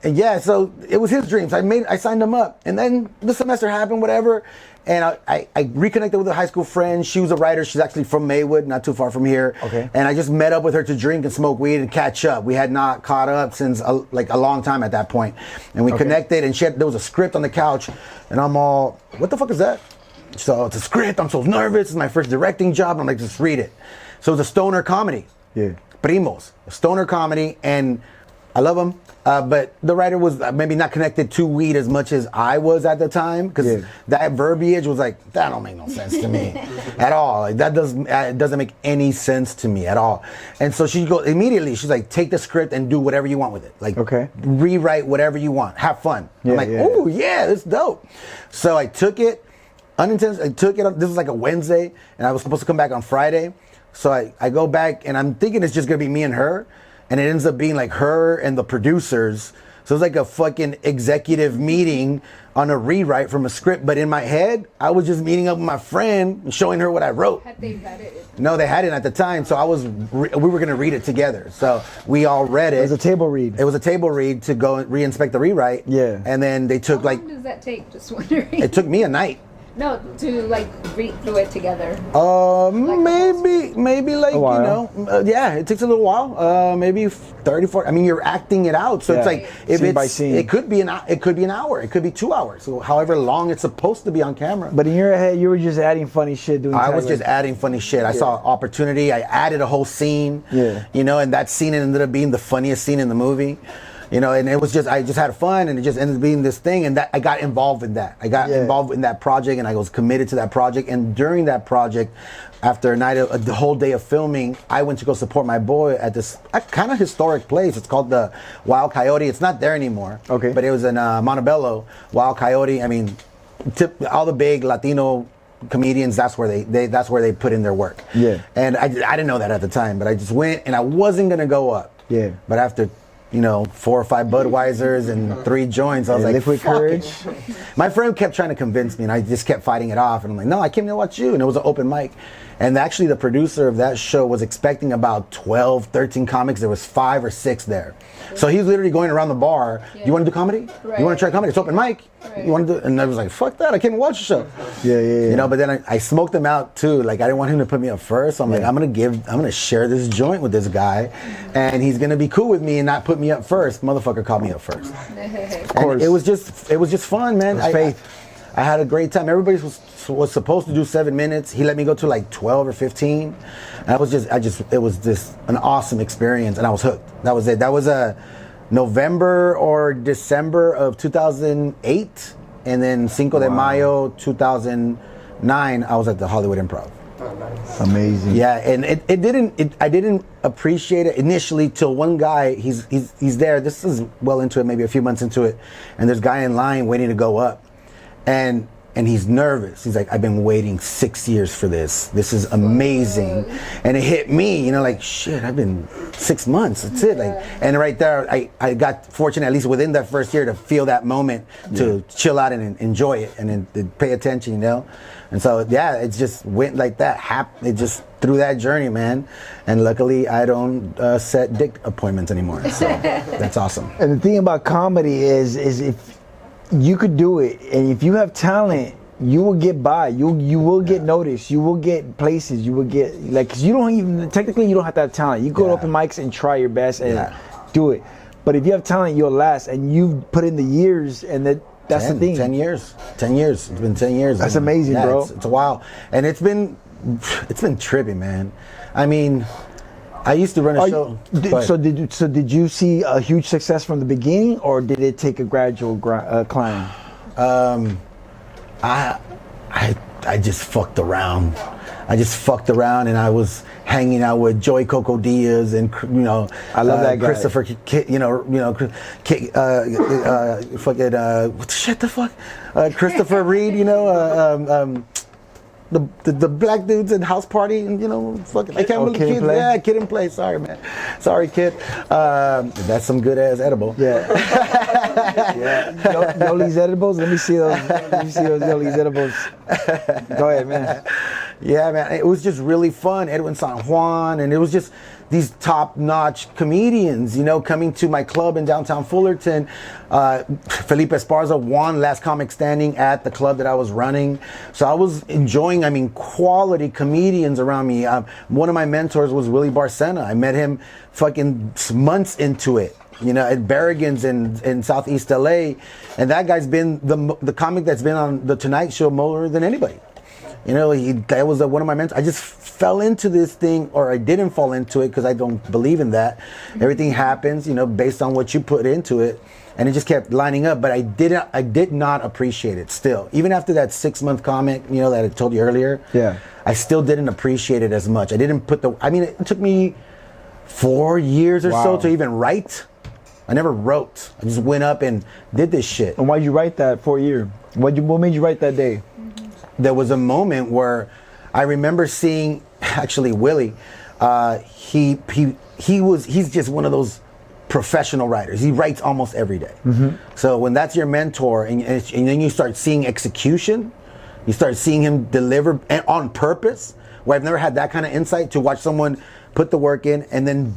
yeah, so it was his dreams. I signed him up, and then the semester happened, whatever. And I reconnected with a high school friend. She was a writer. She's actually from Maywood, not too far from here. Okay. And I just met up with her to drink and smoke weed and catch up. We had not caught up since a long time at that point. And we connected, and there was a script on the couch, and I'm all, what the fuck is that? So it's a script. I'm so nervous. It's my first directing job. I'm like, just read it. So it's a stoner comedy. Yeah. Primos, a stoner comedy, and I love them. But the writer was maybe not connected to weed as much as I was at the time, because that verbiage was like, that don't make no sense to me at all. Like it doesn't make any sense to me at all. And so she goes immediately. She's like, take the script and do whatever you want with it. Like, rewrite whatever you want. Have fun. I'm like, oh yeah, that's dope. So I took it unintentionally. I took it. This was like a Wednesday, and I was supposed to come back on Friday. So I go back, and I'm thinking it's just gonna be me and her. And it ends up being like her and the producers So it was like a fucking executive meeting on a rewrite from a script. But in my head, I was just meeting up with my friend and showing her what I wrote. Had they vetted it? No, they hadn't at the time. So we were going to read it together. So we all read it. It was a table read. It was a table read to go and re-inspect the rewrite. Yeah. And then they took How long does that take? Just wondering. it took me a night. No, to like read through it together. Maybe like, A while. yeah, it takes a little while. Maybe 30, 40. I mean, you're acting it out. So Yeah. it's like, if Scene by it's, scene. it could be an hour, it could be 2 hours. So however long it's supposed to be on camera. But in your head, you were just adding funny shit. Doing I was taglines. just adding funny shit. I saw opportunity. I added a whole scene. Yeah. And that scene ended up being the funniest scene in the movie. And it was just, I just had fun, and it just ended up being this thing, and that I got involved in that. I got involved in that project, and I was committed to that project. And during that project, after the whole day of filming, I went to go support my boy at this kind of historic place. It's called the Wild Coyote. It's not there anymore. Okay. But it was in Montebello. Wild Coyote. I mean, all the big Latino comedians, that's where they put in their work. Yeah. And I didn't know that at the time, but I just went, and I wasn't gonna go up. Yeah. But after 4 or 5 Budweisers and 3 joints, I was like, liquid fuck courage. it. My friend kept trying to convince me, and I just kept fighting it off. And I'm like, no, I came to watch you. And it was an open mic. And actually, the producer of that show was expecting about 12, 13 comics. There was 5 or 6 there. So he's literally going around the bar. Yeah. You want to do comedy? Right. You want to try comedy? It's open mic. Right. You want to do? And I was like, fuck that. I came to watch the show. Yeah. But then I smoked him out too. Like, I didn't want him to put me up first. So I'm like, I'm gonna share this joint with this guy, and he's gonna be cool with me and not put me up first. Motherfucker called me up first. Of course. And it was just fun, man. I had a great time. Everybody was supposed to do 7 minutes. He let me go to like 12 or 15. And it was just an awesome experience, and I was hooked. That was it. That was a November or December of 2008, and then Cinco de Mayo 2009. I was at the Hollywood Improv. Oh, nice. Amazing. Yeah, and I didn't appreciate it initially till one guy, he's there. This is well into it, maybe a few months into it, and there's a guy in line waiting to go up, and he's nervous. He's like, I've been waiting 6 years for this. This is amazing. And it hit me, like, shit, I've been 6 months. That's it. Like, and right there, I got fortunate, at least within that first year, to feel that moment, to chill out and enjoy it and then pay attention, And so, yeah, it just went like that. It just through that journey, man. And luckily, I don't set dick appointments anymore. So that's awesome. And the thing about comedy is if you could do it, and if you have talent, you will get by. You will get noticed. You will get places. You will get because you don't even technically you don't have to have talent. You go to open mics and try your best and do it. But if you have talent, you'll last, and you've put in the years, and that's the thing. 10 years. 10 years. It's been 10 years. That's amazing, bro. It's a while, and it's been trippy, man. I mean, I used to run a show. So did you see a huge success from the beginning, or did it take a gradual climb? I just fucked around. And I was hanging out with Joey Coco Diaz and I love that guy. Christopher, Christopher Reed, the black dudes at house party, and I can't believe kids. Yeah, Kid and Play. Sorry, man. Sorry, kid. That's some good ass edible. Yeah. Yoli's edibles. Let me see those Yoli's edibles. Go ahead, man. Yeah, man. It was just really fun. Edwin San Juan, and it was just these top-notch comedians, coming to my club in downtown Fullerton. Felipe Esparza won Last Comic Standing at the club that I was running. So I was enjoying, quality comedians around me. One of my mentors was Willie Barcena. I met him fucking months into it. At Berrigan's in Southeast LA. And that guy's been the comic that's been on The Tonight Show more than anybody. That was one of my mentors. I just fell into this thing, or I didn't fall into it because I don't believe in that. Everything happens, based on what you put into it, and it just kept lining up. But I did not appreciate it still, even after that 6-month comic, that I told you earlier. Yeah, I still didn't appreciate it as much. I didn't put it took me 4 years or so to even write. I never wrote. I just went up and did this shit. And why'd you write that 4 year? What made you write that day? There was a moment where I remember seeing, actually, Willie. He's just one of those professional writers. He writes almost every day. So when that's your mentor, and then you start seeing execution, you start seeing him deliver and on purpose. Where I've never had that kind of insight to watch someone put the work in and then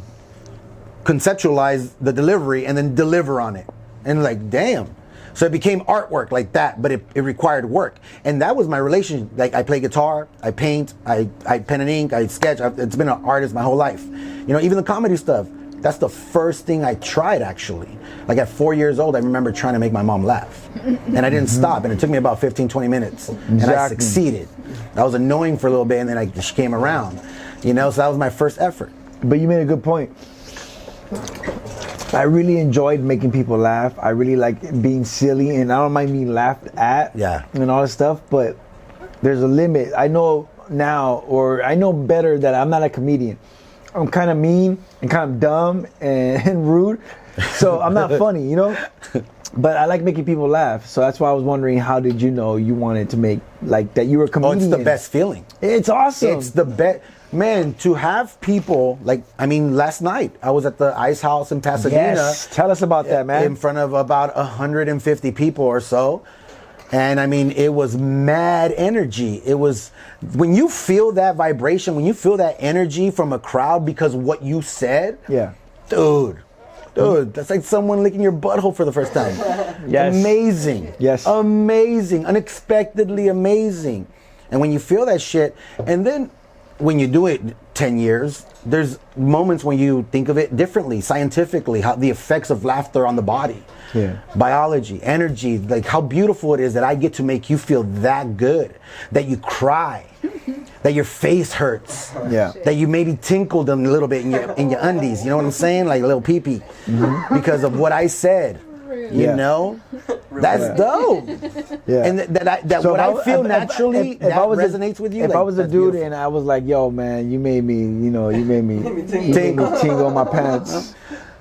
conceptualize the delivery and then deliver on it. And like, damn. So it became artwork like that, but it required work. And that was my relation. Like, I play guitar, I paint, I pen and ink, I sketch. It's been an artist my whole life. You know, even the comedy stuff, that's the first thing I tried, actually. Like, at 4 years old, I remember trying to make my mom laugh. And I didn't stop, and it took me about 15, 20 minutes. And I succeeded. I was annoying for a little bit, and then she came around. You know, so that was my first effort. But you made a good point. I really enjoyed making people laugh. I really like being silly, and I don't mind being laughed at and all this stuff, but there's a limit. I know now, or I know better, that I'm not a comedian. I'm kind of mean and kind of dumb and rude, so I'm not funny, you know? But I like making people laugh, so that's why I was wondering, how did you know you wanted to make, like, that you were a comedian? Oh, it's the best feeling. It's awesome. It's the best. Man, to have people, like, I mean, last night I was at the Ice House in Pasadena. Yes, tell us about that, man. In front of about 150 people or so. And I mean, it was mad energy. It was, when you feel that vibration, when you feel that energy from a crowd because of what you said, dude, that's like someone licking your butthole for the first time. Yes. Amazing. Yes. Amazing. Unexpectedly amazing. And when you feel that shit, and then when you do it 10 years, there's moments when you think of it differently, scientifically, how the effects of laughter on the body, biology, energy, like how beautiful it is that I get to make you feel that good, that you cry, that your face hurts, that you maybe tinkled them a little bit in your undies, you know what I'm saying? Like a little pee-pee, because of what I said. You know, that's dope. And that so what I feel naturally that resonates with you. If like, I was a dude and I was like, "Yo, man, you made me tingle my pants."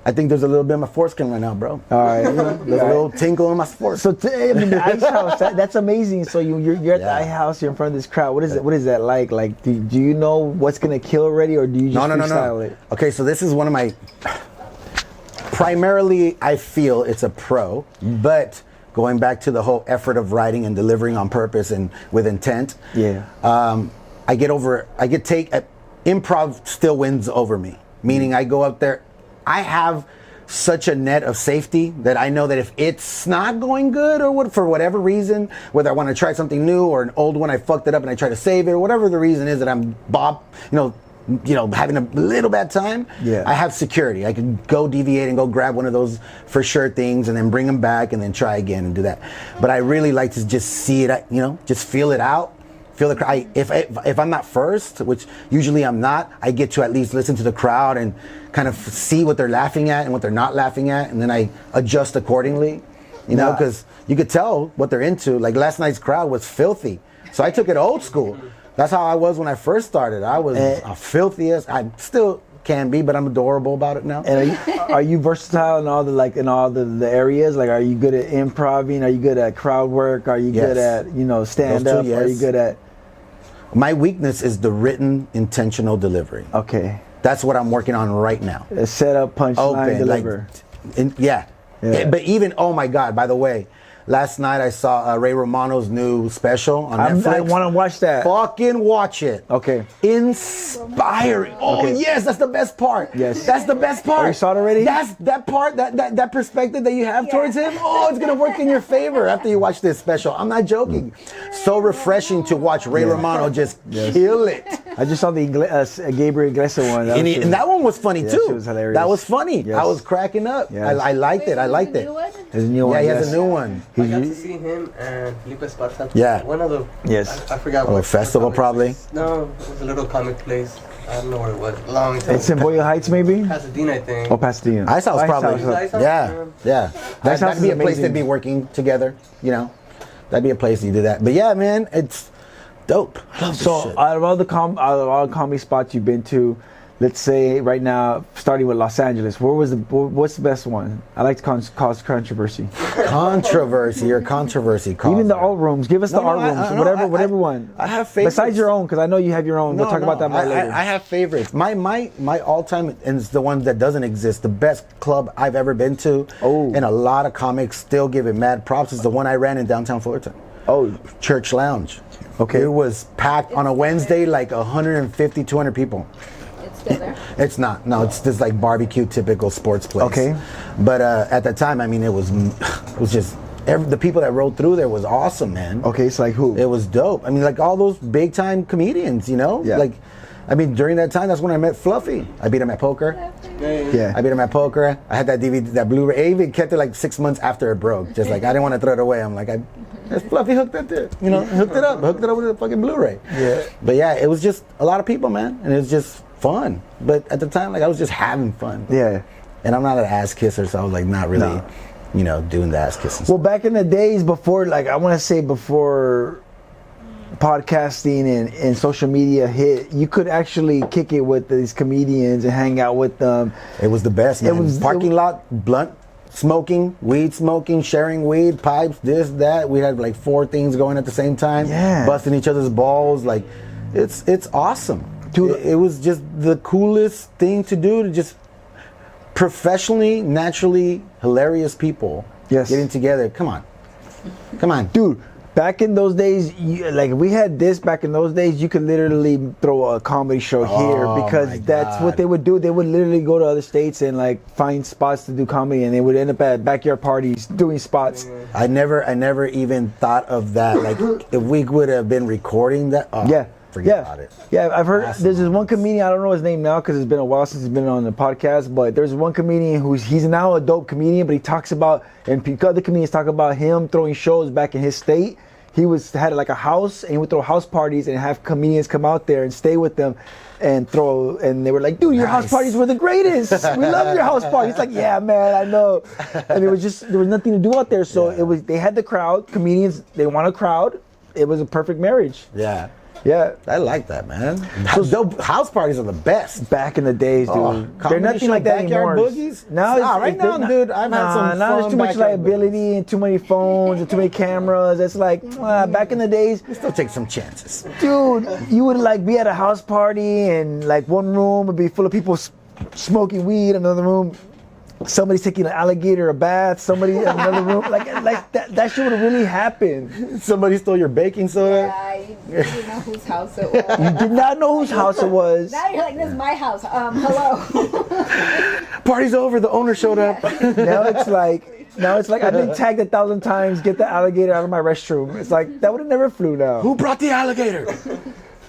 I think there's a little bit of my foreskin right now, bro. All right, there's a little tingle in my foreskin. So I mean, the Ice House, that's amazing. So you're at the Ice House, you're in front of this crowd. What is it? What is that like? Like, do you know what's gonna kill already, or do you just freestyle it? Okay, so this is one of my. Primarily, I feel it's a pro, but going back to the whole effort of writing and delivering on purpose and with intent, improv still wins over me. Meaning, I go up there, I have such a net of safety that I know that if it's not going good or for whatever reason, whether I want to try something new or an old one, I fucked it up and I try to save it, or whatever the reason is that I'm having a little bad time, I have security. I can go deviate and go grab one of those for sure things and then bring them back and then try again and do that. But I really like to just see it, just feel it out. Feel the crowd. If I'm not first, which usually I'm not, I get to at least listen to the crowd and kind of see what they're laughing at and what they're not laughing at, and then I adjust accordingly, because you could tell what they're into. Like last night's crowd was filthy, so I took it old school. That's how I was when I first started. I was filthiest. I still can be, but I'm adorable about it now. And are you versatile in all the areas? Like, are you good at improvising? Are you good at crowd work? Are you good at stand up? Are you good at? My weakness is the written intentional delivery. Okay. That's what I'm working on right now. Set up, punchline, deliver. But even, oh my God, by the way, last night I saw Ray Romano's new special on Netflix. I want to watch that. Fucking watch it. Okay. Inspiring. Oh yes, that's the best part. Yes. That's the best part. Oh, you saw it already? That's that part, that perspective that you have towards him. Oh, it's gonna work in your favor after you watch this special. I'm not joking. So refreshing to watch Ray Romano just kill it. I just saw the Gabriel Iglesias one. And that one was funny too. It was hilarious. That was funny. Yes. I was cracking up. Yes. I liked it. I liked it. There's a new one. Yeah, he has a new one. I got to see him and Felipe Esparza. Yeah. One of the... Yes. I forgot. A festival probably? No, it was a little comic place. I don't know where it was. Long time. It's in Boyle Heights, maybe? Pasadena, I think. Oh, Pasadena. Ice House probably. Yeah. That'd be a place they'd be working together, That'd be a place you do that. But yeah, man, it's dope. I love this shit. Out of all the comedy spots you've been to, let's say right now, starting with Los Angeles, what's the best one? I like to cause controversy. Controversy or controversy causer. Even the art rooms. Give us the art rooms. Whatever one. I have favorites. Besides your own, because I know you have your own. We'll talk about that more later. I have favorites. My all-time, and it's the one that doesn't exist, the best club I've ever been to, and a lot of comics still give it mad props, is the one I ran in downtown Fullerton. Oh. Church Lounge. Okay. It was packed on a Wednesday, like 150, 200 people. Still there? It's not. No, it's this like barbecue typical sports place. Okay. But at the time, I mean, it was just the people that rode through there was awesome, man. Okay, it's like who? It was dope. I mean, like all those big time comedians, you know? Yeah. Like, I mean, during that time, that's when I met Fluffy. I beat him at poker. Yeah. I beat him at poker. I had that DVD, that Blu-ray. I even kept it like 6 months after it broke. Just like, I didn't want to throw it away. I'm like, Fluffy hooked it there. You know, hooked it up with a fucking Blu-ray. Yeah. But yeah, it was just a lot of people, man. And it was just fun. But at the time, like, I was just having fun. Yeah. And I'm not an ass kisser, so I was like not really, you know, doing the ass kissing. Well, back in the days before, like, I want to say before podcasting and social media hit, you could actually kick it with these comedians and hang out with them. It was the best, man. It was parking lot, blunt smoking, weed smoking, sharing weed, pipes, this, that. We had like 4 things going at the same time. Yeah. Busting each other's balls. Like, it's awesome. Dude, it was just the coolest thing to do, to just professionally, naturally hilarious people getting together. Come on. Dude, back in those days, like we had this back in those days, you could literally throw a comedy show here because that's what they would do. They would literally go to other states and like find spots to do comedy, and they would end up at backyard parties doing spots. I never even thought of that. Like, if we would have been recording that, forget about it. Yeah, I've heard there's this one comedian, I don't know his name now because it's been a while since he's been on the podcast, but there's one comedian he's now a dope comedian, but he talks about, and other comedians talk about him throwing shows back in his state. He had like a house, and he would throw house parties and have comedians come out there and stay with them and they were like, dude, your house parties were the greatest. We love your house parties. It's like, yeah, man, I know. And it was just, there was nothing to do out there. So they had the crowd, comedians, they want a crowd. It was a perfect marriage. Yeah. Yeah. I like that, man. Dope house parties are the best. Back in the days, dude. They're nothing like that anymore. Boogies? Now, dude, I've had some fun. There's too much liability and too many phones and too many cameras. It's like, back in the days. We still take some chances. Dude, you would like be at a house party and like one room would be full of people smoking weed, another room somebody's taking an alligator a bath, somebody in another room, like that shit would really happen. Somebody stole your baking soda. Yeah, you didn't know whose house it was. You did not know whose house it was. Now you're like, this is my house. Hello. Party's over. The owner showed up. Now it's like I've been tagged 1,000 times. Get the alligator out of my restroom. It's like that would have never flew now. Who brought the alligator?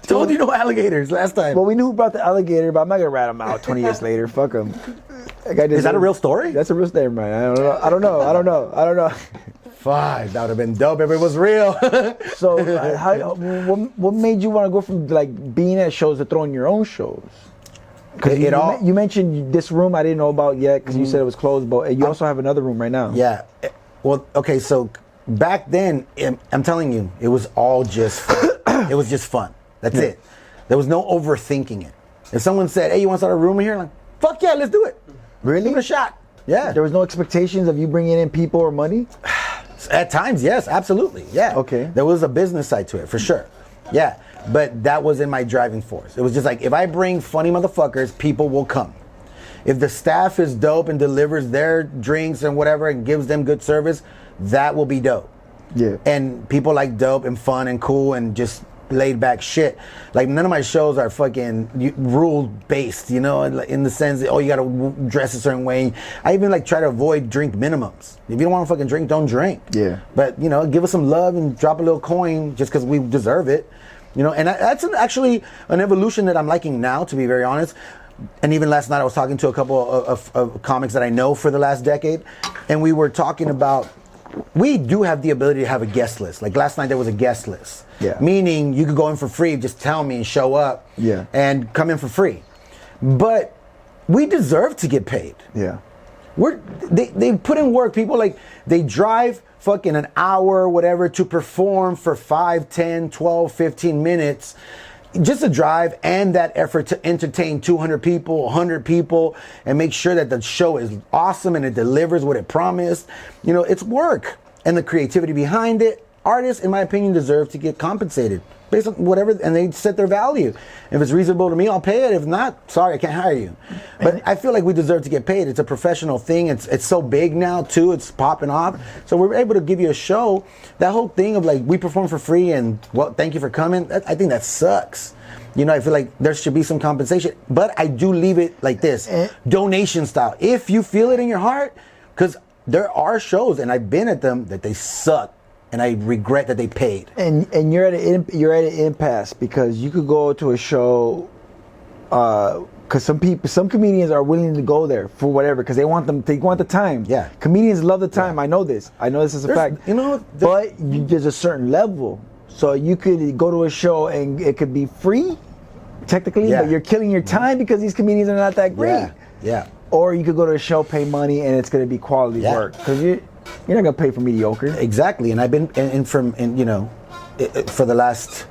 Told you no alligators last time. Well, we knew who brought the alligator, but I'm not gonna rat him out 20 years later. Fuck him. Is that a real story? That's a real story, man. I don't know. Fuck, that would have been dope if it was real. So, what made you want to go from like being at shows to throwing your own shows? Because you mentioned this room I didn't know about yet because you said it was closed, but you also have another room right now. Yeah. Well, okay, so back then, I'm telling you, it was all just fun. It was just fun. That's it. There was no overthinking it. If someone said, hey, you want to start a room here? Like, fuck yeah, let's do it. Really? Give it a shot. Yeah. There was no expectations of you bringing in people or money? At times, yes, absolutely. Yeah. Okay. There was a business side to it, for sure. Yeah. But that wasn't my driving force. It was just like, if I bring funny motherfuckers, people will come. If the staff is dope and delivers their drinks and whatever and gives them good service, that will be dope. Yeah. And people like dope and fun and cool and just laid back shit. Like, none of my shows are fucking rule based, you know, in the sense that, oh, you gotta dress a certain way. I even like try to avoid drink minimums. If you don't want to fucking drink, don't drink. Yeah. But, you know, give us some love and drop a little coin just because we deserve it. You know, and that's actually an evolution that I'm liking now, to be very honest. And even last night I was talking to a couple of comics that I know for the last decade, and we were talking about, we do have the ability to have a guest list. Like last night there was a guest list. Yeah. Meaning you could go in for free, just tell me and show up. Yeah. And come in for free. But we deserve to get paid. Yeah. They put in work. People, like, they drive fucking an hour or whatever to perform for 5, 10, 12, 15 minutes. just the drive and that effort to entertain 200 people, 100 people, and make sure that the show is awesome and it delivers what it promised. You know, it's work. And the creativity behind it. Artists, in my opinion, deserve to get compensated based on whatever, and they set their value. If it's reasonable to me, I'll pay it. If not, sorry, I can't hire you. But I feel like we deserve to get paid. It's a professional thing. It's so big now too. It's popping off. So we're able to give you a show. That whole thing of like we perform for free and well, thank you for coming. I think that sucks. You know, I feel like there should be some compensation. But I do leave it like this, donation style. If you feel it in your heart, because there are shows, and I've been at them, that they suck. And I regret that they paid. And you're at an impasse because you could go to a show, because some comedians are willing to go there for whatever because they want the time. Yeah, comedians love the time. Yeah. I know this as a fact. You know, but there's a certain level, so you could go to a show and it could be free, technically, but you're killing your time because these comedians are not that great. Yeah. Or you could go to a show, pay money, and it's going to be quality work because you're not gonna pay for mediocre. Exactly, and I've been for the last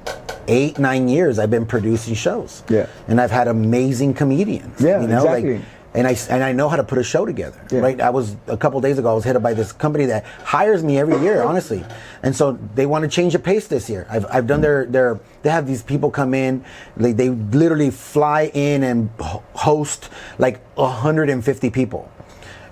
8-9 years, I've been producing shows. Yeah, and I've had amazing comedians. Yeah, exactly. Like, and I know how to put a show together. Yeah. Right. A couple days ago, I was hit up by this company that hires me every year, honestly, and so they want to change the pace this year. I've done they have these people come in, like they literally fly in and host like 150 people,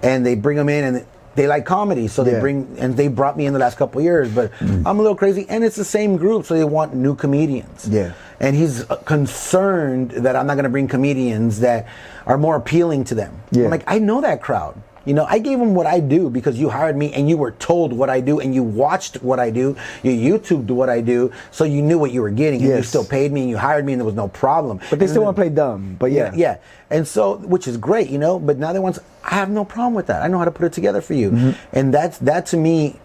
and they bring them in and. They like comedy, so they brought me in the last couple of years, but I'm a little crazy, and it's the same group, so they want new comedians. Yeah. And he's concerned that I'm not going to bring comedians that are more appealing to them. Yeah. I'm like, I know that crowd. You know, I gave them what I do because you hired me and you were told what I do and you watched what I do, you YouTubed what I do, so you knew what you were getting and you still paid me and you hired me and there was no problem. But they still want to play dumb, but yeah. And so, which is great, you know, but now they want, I have no problem with that. I know how to put it together for you. Mm-hmm. And that to me,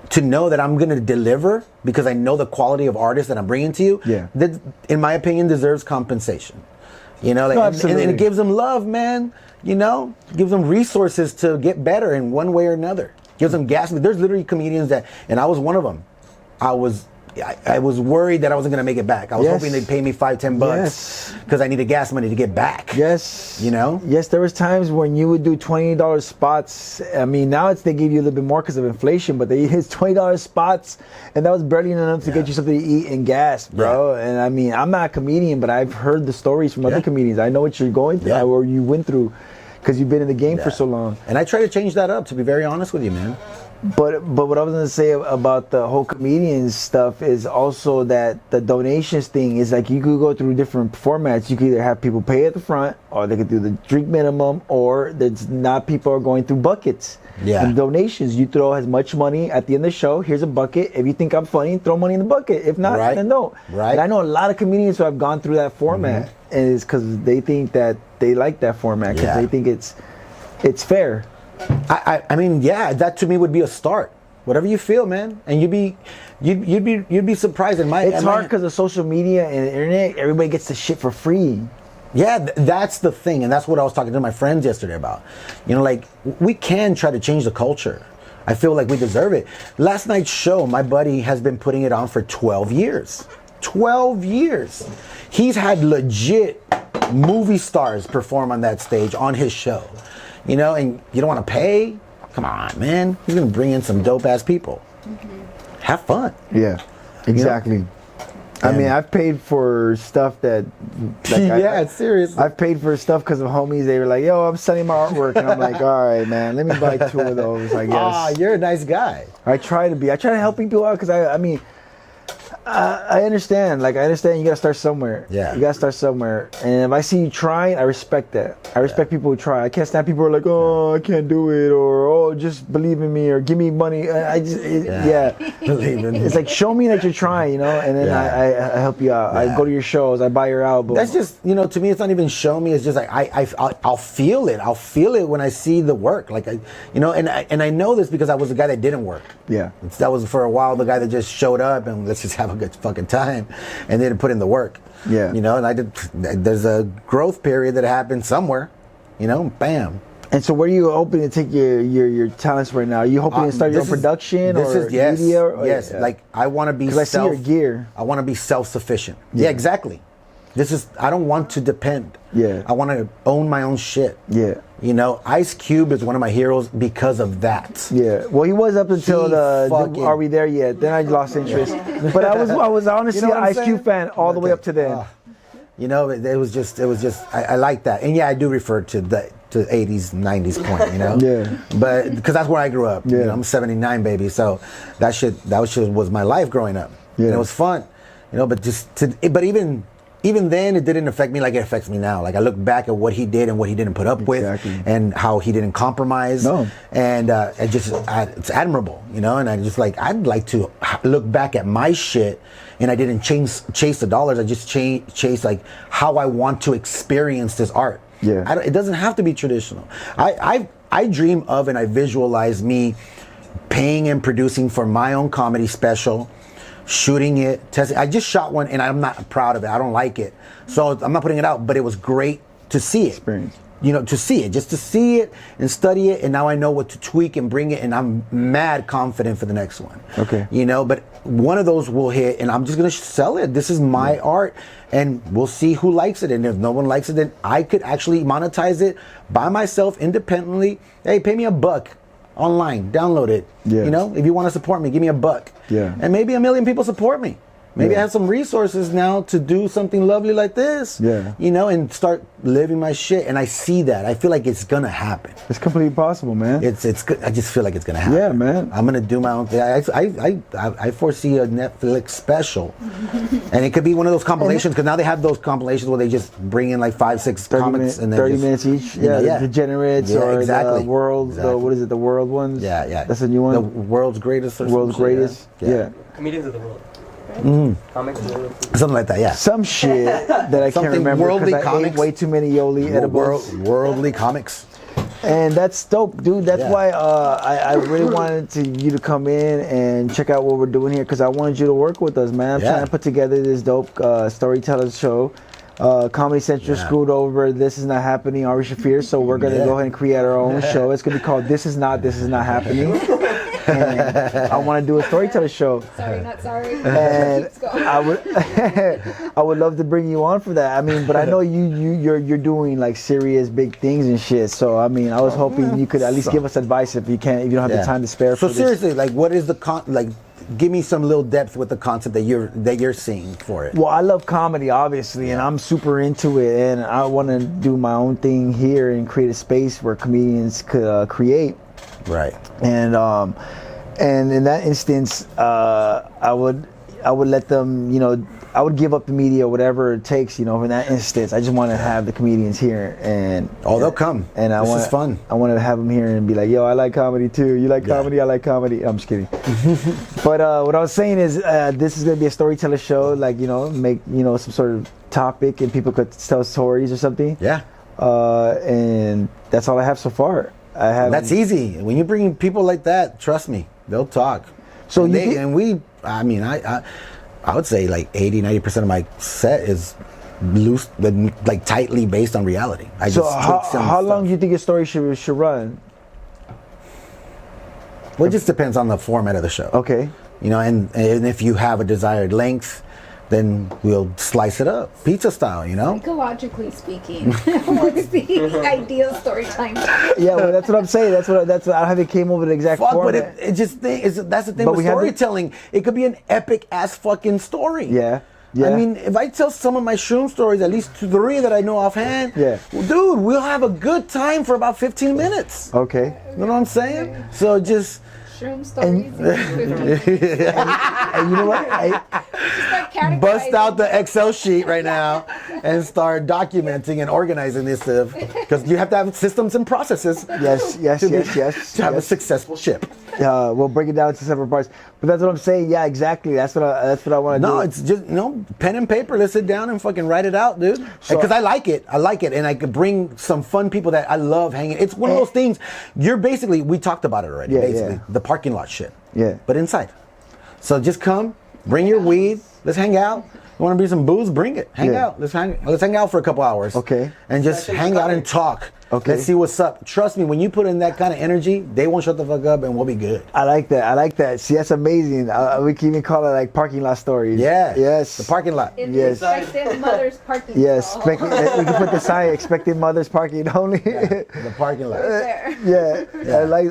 to know that I'm going to deliver because I know the quality of artists that I'm bringing to you, that, in my opinion, deserves compensation. You know, like, and it gives them love, man. You know, gives them resources to get better in one way or another. Gives them gas. There's literally comedians that, and I was one of them. I was worried that I wasn't going to make it back. I was hoping they'd pay me $5-10 because I needed gas money to get back. Yes. You know? Yes, there was times when you would do $20 spots. I mean, now they give you a little bit more because of inflation, but they hit $20 spots, and that was barely enough to get you something to eat and gas, bro. And I mean, I'm not a comedian, but I've heard the stories from other comedians. I know what you're going through or you went through because you've been in the game for so long. And I try to change that up, to be very honest with you, man. But what I was going to say about the whole comedians stuff is also that the donations thing is like you could go through different formats. You could either have people pay at the front, or they could do the drink minimum, or there's not people are going through buckets. Yeah. And donations, you throw as much money at the end of the show. Here's a bucket. If you think I'm funny, throw money in the bucket. If not, then don't. Right. And I know a lot of comedians who have gone through that format, and it's because they think that they like that format because they think it's fair. I mean, that to me would be a start. Whatever you feel, man, and you'd be surprised. It's hard because of social media and the internet. Everybody gets the shit for free. Yeah, that's the thing, and that's what I was talking to my friends yesterday about. You know, like we can try to change the culture. I feel like we deserve it. Last night's show, my buddy has been putting it on for 12 years. 12 years. He's had legit movie stars perform on that stage on his show. You know, and you don't want to pay? Come on, man. He's going to bring in some dope-ass people. Mm-hmm. Have fun. Yeah, exactly. You know? I mean, I've paid for stuff that... Like seriously. I've paid for stuff because of homies. They were like, yo, I'm sending my artwork. And I'm like, all right, man, let me buy 2 of those, I guess. Ah, you're a nice guy. I try to be. I try to help people out because, I mean... I understand. Like, I understand you got to start somewhere. Yeah. You got to start somewhere. And if I see you trying, I respect that. I respect people who try. I can't stand people who are like, oh, I can't do it, or, oh, just believe in me, or give me money. Believe in me. It's like, show me that you're trying, you know, and then I help you out. I go to your shows. I buy your album. That's just, you know, to me, it's not even show me. It's just like, I'll feel it. I'll feel it when I see the work. Like, you know, and I know this because I was the guy that didn't work. Yeah. That was for a while the guy that just showed up and let's just have a good fucking time and didn't put in the work. Yeah. You know, and there's a growth period that happened somewhere, you know, bam. And so where are you hoping to take your talents right now? Are you hoping to start your own production or media? Yes, like I want to be because I see your gear. I want to be self-sufficient. Yeah, exactly. I don't want to depend. Yeah. I want to own my own shit. Yeah. You know, Ice Cube is one of my heroes because of that. Yeah. Well, he was up until fucking- Are We There Yet? Then I lost interest. But I was honestly You know what an I'm Ice saying? Cube fan all the way up to then. You know, it was just I like that. And yeah, I do refer to the 80s, 90s point, you know? Yeah. But because that's where I grew up. Yeah. You know, I'm 79 baby, so that shit was my life growing up. Yeah. And it was fun. You know, but even then it didn't affect me like it affects me now. Like I look back at what he did and what he didn't put up with and how he didn't compromise. No. And it's admirable, you know, and I'd like to look back at my shit and I didn't chase the dollars. I just chase like how I want to experience this art. Yeah. It doesn't have to be traditional. I dream of and I visualize me paying and producing for my own comedy special, shooting it, testing. I just shot one and I'm not proud of it. I don't like it. So I'm not putting it out, but it was great to see it. Experience. You know, to see it and study it. And now I know what to tweak and bring it. And I'm mad confident for the next one. Okay. You know, but one of those will hit and I'm just going to sell it. This is my art and we'll see who likes it. And if no one likes it, then I could actually monetize it by myself independently. Hey, pay me $1 online, download it. Yes. You know, if you want to support me, give me $1. Yeah. And maybe 1 million people support me. Maybe I have some resources now to do something lovely like this. Yeah. You know, and start living my shit. And I see that. I feel like it's gonna happen. It's completely possible, man. It's good. I just feel like it's gonna happen. Yeah, man. I'm gonna do my own thing. I foresee a Netflix special, and it could be one of those compilations because now they have those compilations where they just bring in like 5-6 comics minutes, and 30 minutes each. Yeah, the Degenerates or exactly. the World. Exactly. What is it? The World ones. Yeah. That's a new one. The world's greatest. Or World's some shit, greatest. Yeah. Comedians of the world. Comics of the world. Something like that. Yeah. Some shit that I can't Something remember worldly because I ate comics. way too many Yoli edibles. Worldly comics. And that's dope, dude. That's why I really wanted you to come in and check out what we're doing here because I wanted you to work with us, man. I'm trying to put together this dope storyteller show. Comedy Central screwed over This Is Not Happening, Ari Shaffir, so we're going to go ahead and create our own show. It's going to be called This Is Not Happening. And I want to do a storyteller show. Sorry, not sorry. And I would love to bring you on for that. I mean, but I know you're doing like serious big things and shit. So I mean, I was hoping you could at least give us advice if you don't have the time to spare. So for seriously, this. like, what is the give me some little depth with the concept that you're seeing for it. Well, I love comedy, obviously, and I'm super into it, and I want to do my own thing here and create a space where comedians could create. Right. And in that instance, I would let them, you know, I would give up the media, whatever it takes, you know. In that instance, I just want to have the comedians here, and they'll come. And this is fun. I wanted to have them here and be like, yo, I like comedy too. You like comedy? I like comedy. I'm just kidding. But what I was saying is, this is gonna be a storyteller show, like, you know, make, you know, some sort of topic, and people could tell stories or something. Yeah. And that's all I have so far. That's easy. When you bring people like that, trust me, they'll talk. So I would say like 80-90% of my set is loose, like tightly based on reality. How long do you think your story should run? Well, it just depends on the format of the show. Okay. You know, and if you have a desired length, then we'll slice it up, pizza style, you know? Psychologically speaking, what's the ideal storytelling? Yeah, well, that's what I'm saying. That's what I haven't came over with the exact format. But that's the thing with storytelling. It could be an epic ass fucking story. Yeah. Yeah. I mean, if I tell some of my shroom stories, at least 3 that I know offhand, dude, we'll have a good time for about 15 minutes. Okay. You know what I'm saying? So just... Shroom stories. And you know what? Bust out the Excel sheet right now and start documenting and organizing this stuff, because you have to have systems and processes. Yes. To have a successful ship. We'll break it down to separate parts. But that's what I'm saying. Yeah, exactly. That's what I want to do. No, it's just, you know, pen and paper. Let's sit down and fucking write it out, dude. Because I like it, and I could bring some fun people that I love hanging. It's one of those things. You're basically, we talked about it already. The parking lot shit. Yeah. But inside. So just come, bring your weed. Let's hang out. You want to bring some booze? Bring it. Hang out. Let's hang out for a couple hours. Okay. And just hang out and talk. Okay. Let's see what's up. Trust me, when you put in that kind of energy, they won't shut the fuck up and we'll be good. I like that. See, that's amazing. We can even call it like parking lot stories. Yeah. Yes. The parking lot. In Yes. the expected mother's parking Yes. stall. We can put the sign expected mothers parking only. The parking lot. There. Yeah.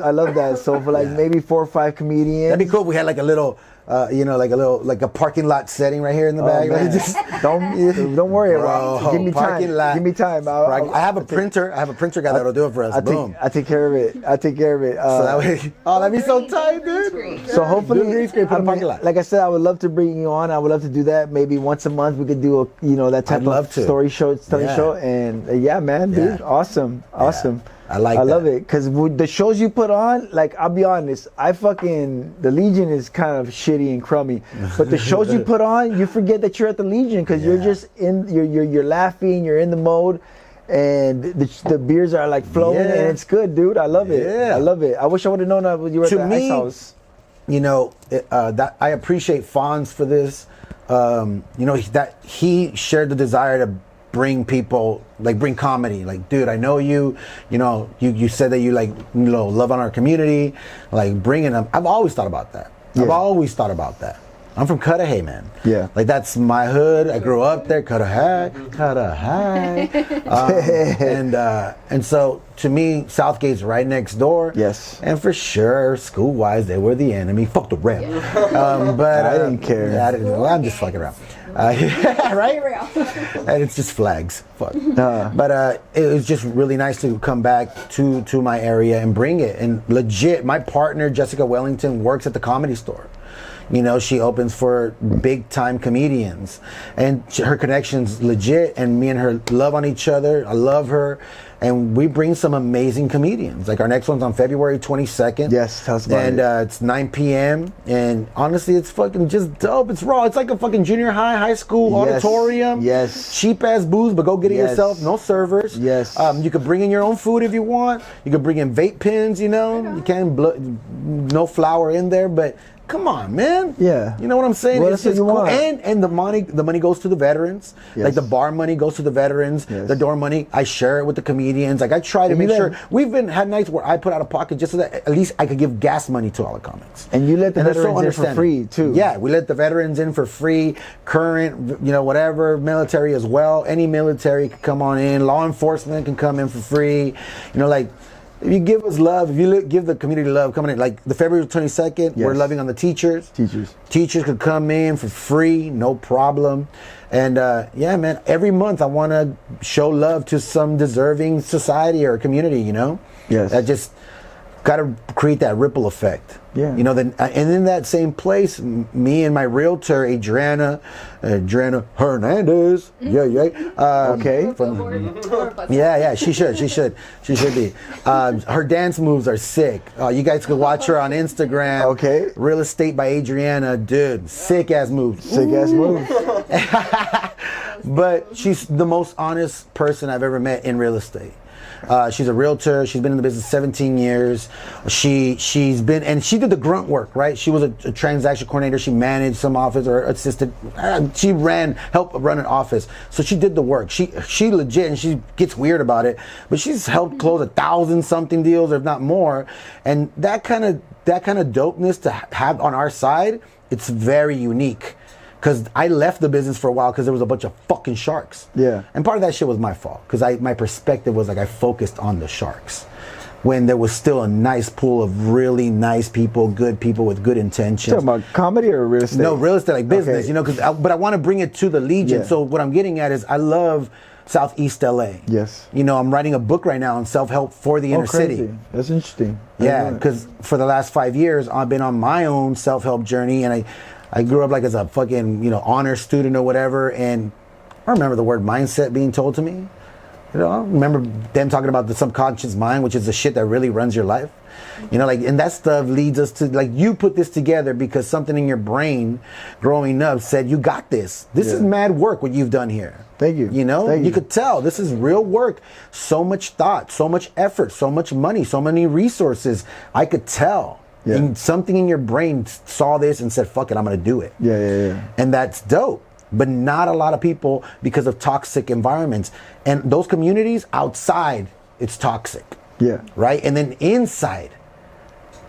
I love that. So for like maybe 4 or 5 comedians. That'd be cool if we had like a little, like a parking lot setting right here in the back. Man. Right? Just, don't worry about it. Bro, Give me parking time. lot. Give me time. I have a printer. I have a printer guy that'll do it for us. Boom. I take care of it. So that way, that'd be so tight, dude. So hopefully, green screen for the parking lot. like I said, I would love to bring you on. I would love to do that. Maybe once a month we could do that type I'd love of to. story show. And man, dude, Yeah. awesome. I like I that. love it because the shows you put on, like I'll be honest, the Legion is kind of shitty and crummy, but the shows you put on, you forget that you're at the Legion because you're just you're laughing, you're in the mode. And the beers are like flowing, and it's good, dude. I love it. Yeah. I love it. I wish I would have known that you were at the Ice House. That I appreciate Fonz for this. That he shared the desire to bring people, like bring comedy. Like, dude, I know you. You said that you love on our community, like bringing them. I've always thought about that. I'm from Cudahy, man. Yeah. Like that's my hood. I grew up there, Cudahy. And so to me, Southgate's right next door. Yes. And for sure, school-wise, they were the enemy. Fuck the rep. But I didn't care. Well, I'm just fucking around. Right? And it's just flags. Fuck. But it was just really nice to come back to my area and bring it. And legit, my partner, Jessica Wellington, works at the Comedy Store. She opens for big time comedians, and her connection's legit, and me and her love on each other. I love her, and we bring some amazing comedians. Like our next one's on February 22nd. Yes, tell us about it. And it's 9 p.m. And honestly, it's fucking just dope. It's raw. It's like a fucking junior high school auditorium. Yes. Cheap ass booze, but go get it yourself. No servers. Yes. You could bring in your own food if you want. You could bring in vape pens. You can't no flour in there, but. Come on, man. Yeah. You know what I'm saying? Well, it's that's just what you cool. want. And the money goes to the veterans. Yes. Like the bar money goes to the veterans. Yes. The door money, I share it with the comedians. Like I try to make sure. We've had nights where I put out of pocket just so that at least I could give gas money to all the comics. And you let the they're so veterans in for free too. Yeah, we let the veterans in for free. Current, whatever, military as well. Any military can come on in. Law enforcement can come in for free. If you give us love, if you give the community love, coming in, like the February 22nd, we're loving on the teachers. Teachers could come in for free, no problem. And man, every month I want to show love to some deserving society or community, Yes. That just got to create that ripple effect. Yeah. And in that same place, me and my realtor, Adriana Hernandez. Okay. Yeah, she should be. Her dance moves are sick. You guys could watch her on Instagram. Okay. Real Estate by Adriana, dude. Sick ass moves. But she's the most honest person I've ever met in real estate. She's a realtor. She's been in the business 17 years. She's been, and she did the grunt work, right? She was a transaction coordinator. She managed some office or assisted. She helped run an office. So she did the work. She legit, and she gets weird about it, but she's helped close 1,000 something deals, if not more. And that kind of dopeness to have on our side, it's very unique. Because I left the business for a while because there was a bunch of fucking sharks. Yeah. And part of that shit was my fault. Because my perspective was like I focused on the sharks. When there was still a nice pool of really nice people, good people with good intentions. Talking about comedy or real estate? No, real estate, like business, Okay. but I want to bring it to the Legion. Yeah. So what I'm getting at is I love Southeast LA. Yes. I'm writing a book right now on self-help for the inner city. That's interesting. Yeah, because for the last 5 years, I've been on my own self-help journey, and I grew up like as a fucking, honor student or whatever, and I remember the word mindset being told to me. I remember them talking about the subconscious mind, which is the shit that really runs your life. And that stuff leads us to, you put this together because something in your brain growing up said, you got this. This is mad work, what you've done here. Thank you. You could tell this is real work. So much thought, so much effort, so much money, so many resources. I could tell. Yeah. And something in your brain saw this and said, fuck it, I'm going to do it. Yeah. And that's dope. But not a lot of people because of toxic environments. And those communities outside it's toxic. Yeah. Right? And then inside,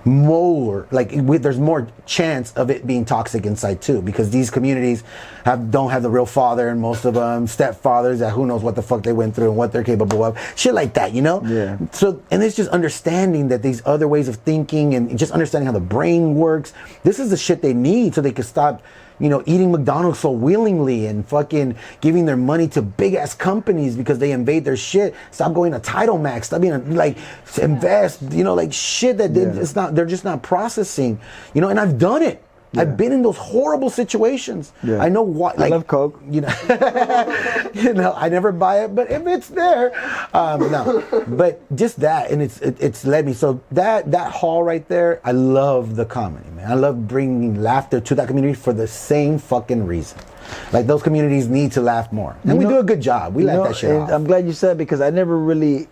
there's more chance of it being toxic inside too, because these communities don't have the real father, and most of them stepfathers that who knows what the fuck they went through and what they're capable of, shit like that, you know. Yeah. So, and it's just understanding that these other ways of thinking and just understanding how the brain works. This is the shit they need so they can stop, you know, eating McDonald's so willingly and fucking giving their money to big ass companies because they invade their shit. Stop going to Title Max. Stop being like invest, you know, like shit that they're just not processing, you know. And I've done it. Yeah. I've been in those horrible situations. Yeah. I know what. Like, I love Coke. You know, you know, I never buy it, but if it's there, no. But just that, and it's led me. So that hall right there, I love the comedy, man. I love bringing laughter to that community for the same fucking reason. Like, those communities need to laugh more, and we do a good job. We let that shit off. I'm glad you said it, because it never really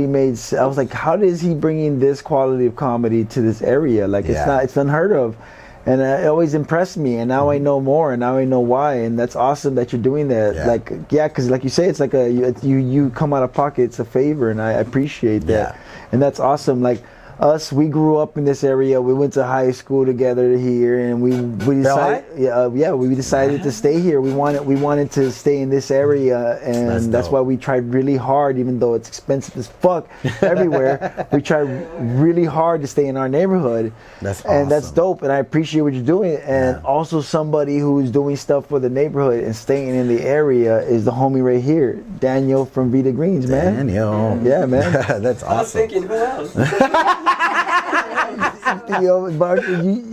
made sense. I was like, how is he bringing this quality of comedy to this area? Like, it's unheard of, and it always impressed me. And now I know more, and now I know why. And that's awesome that you're doing that. Yeah. Like, yeah, because like you say, it's like you come out of pocket. It's a favor, and I appreciate that. Yeah. And that's awesome. Like, us, we grew up in this area. We went to high school together here, and we decided, we decided to stay here. We wanted to stay in this area, and that's why we tried really hard, even though it's expensive as fuck everywhere. We tried really hard to stay in our neighborhood. That's awesome. And that's dope, and I appreciate what you're doing. And also, somebody who's doing stuff for the neighborhood and staying in the area is the homie right here, Daniel from Vita Greens, man. Daniel. Yeah, man. That's awesome. I was thinking, who else?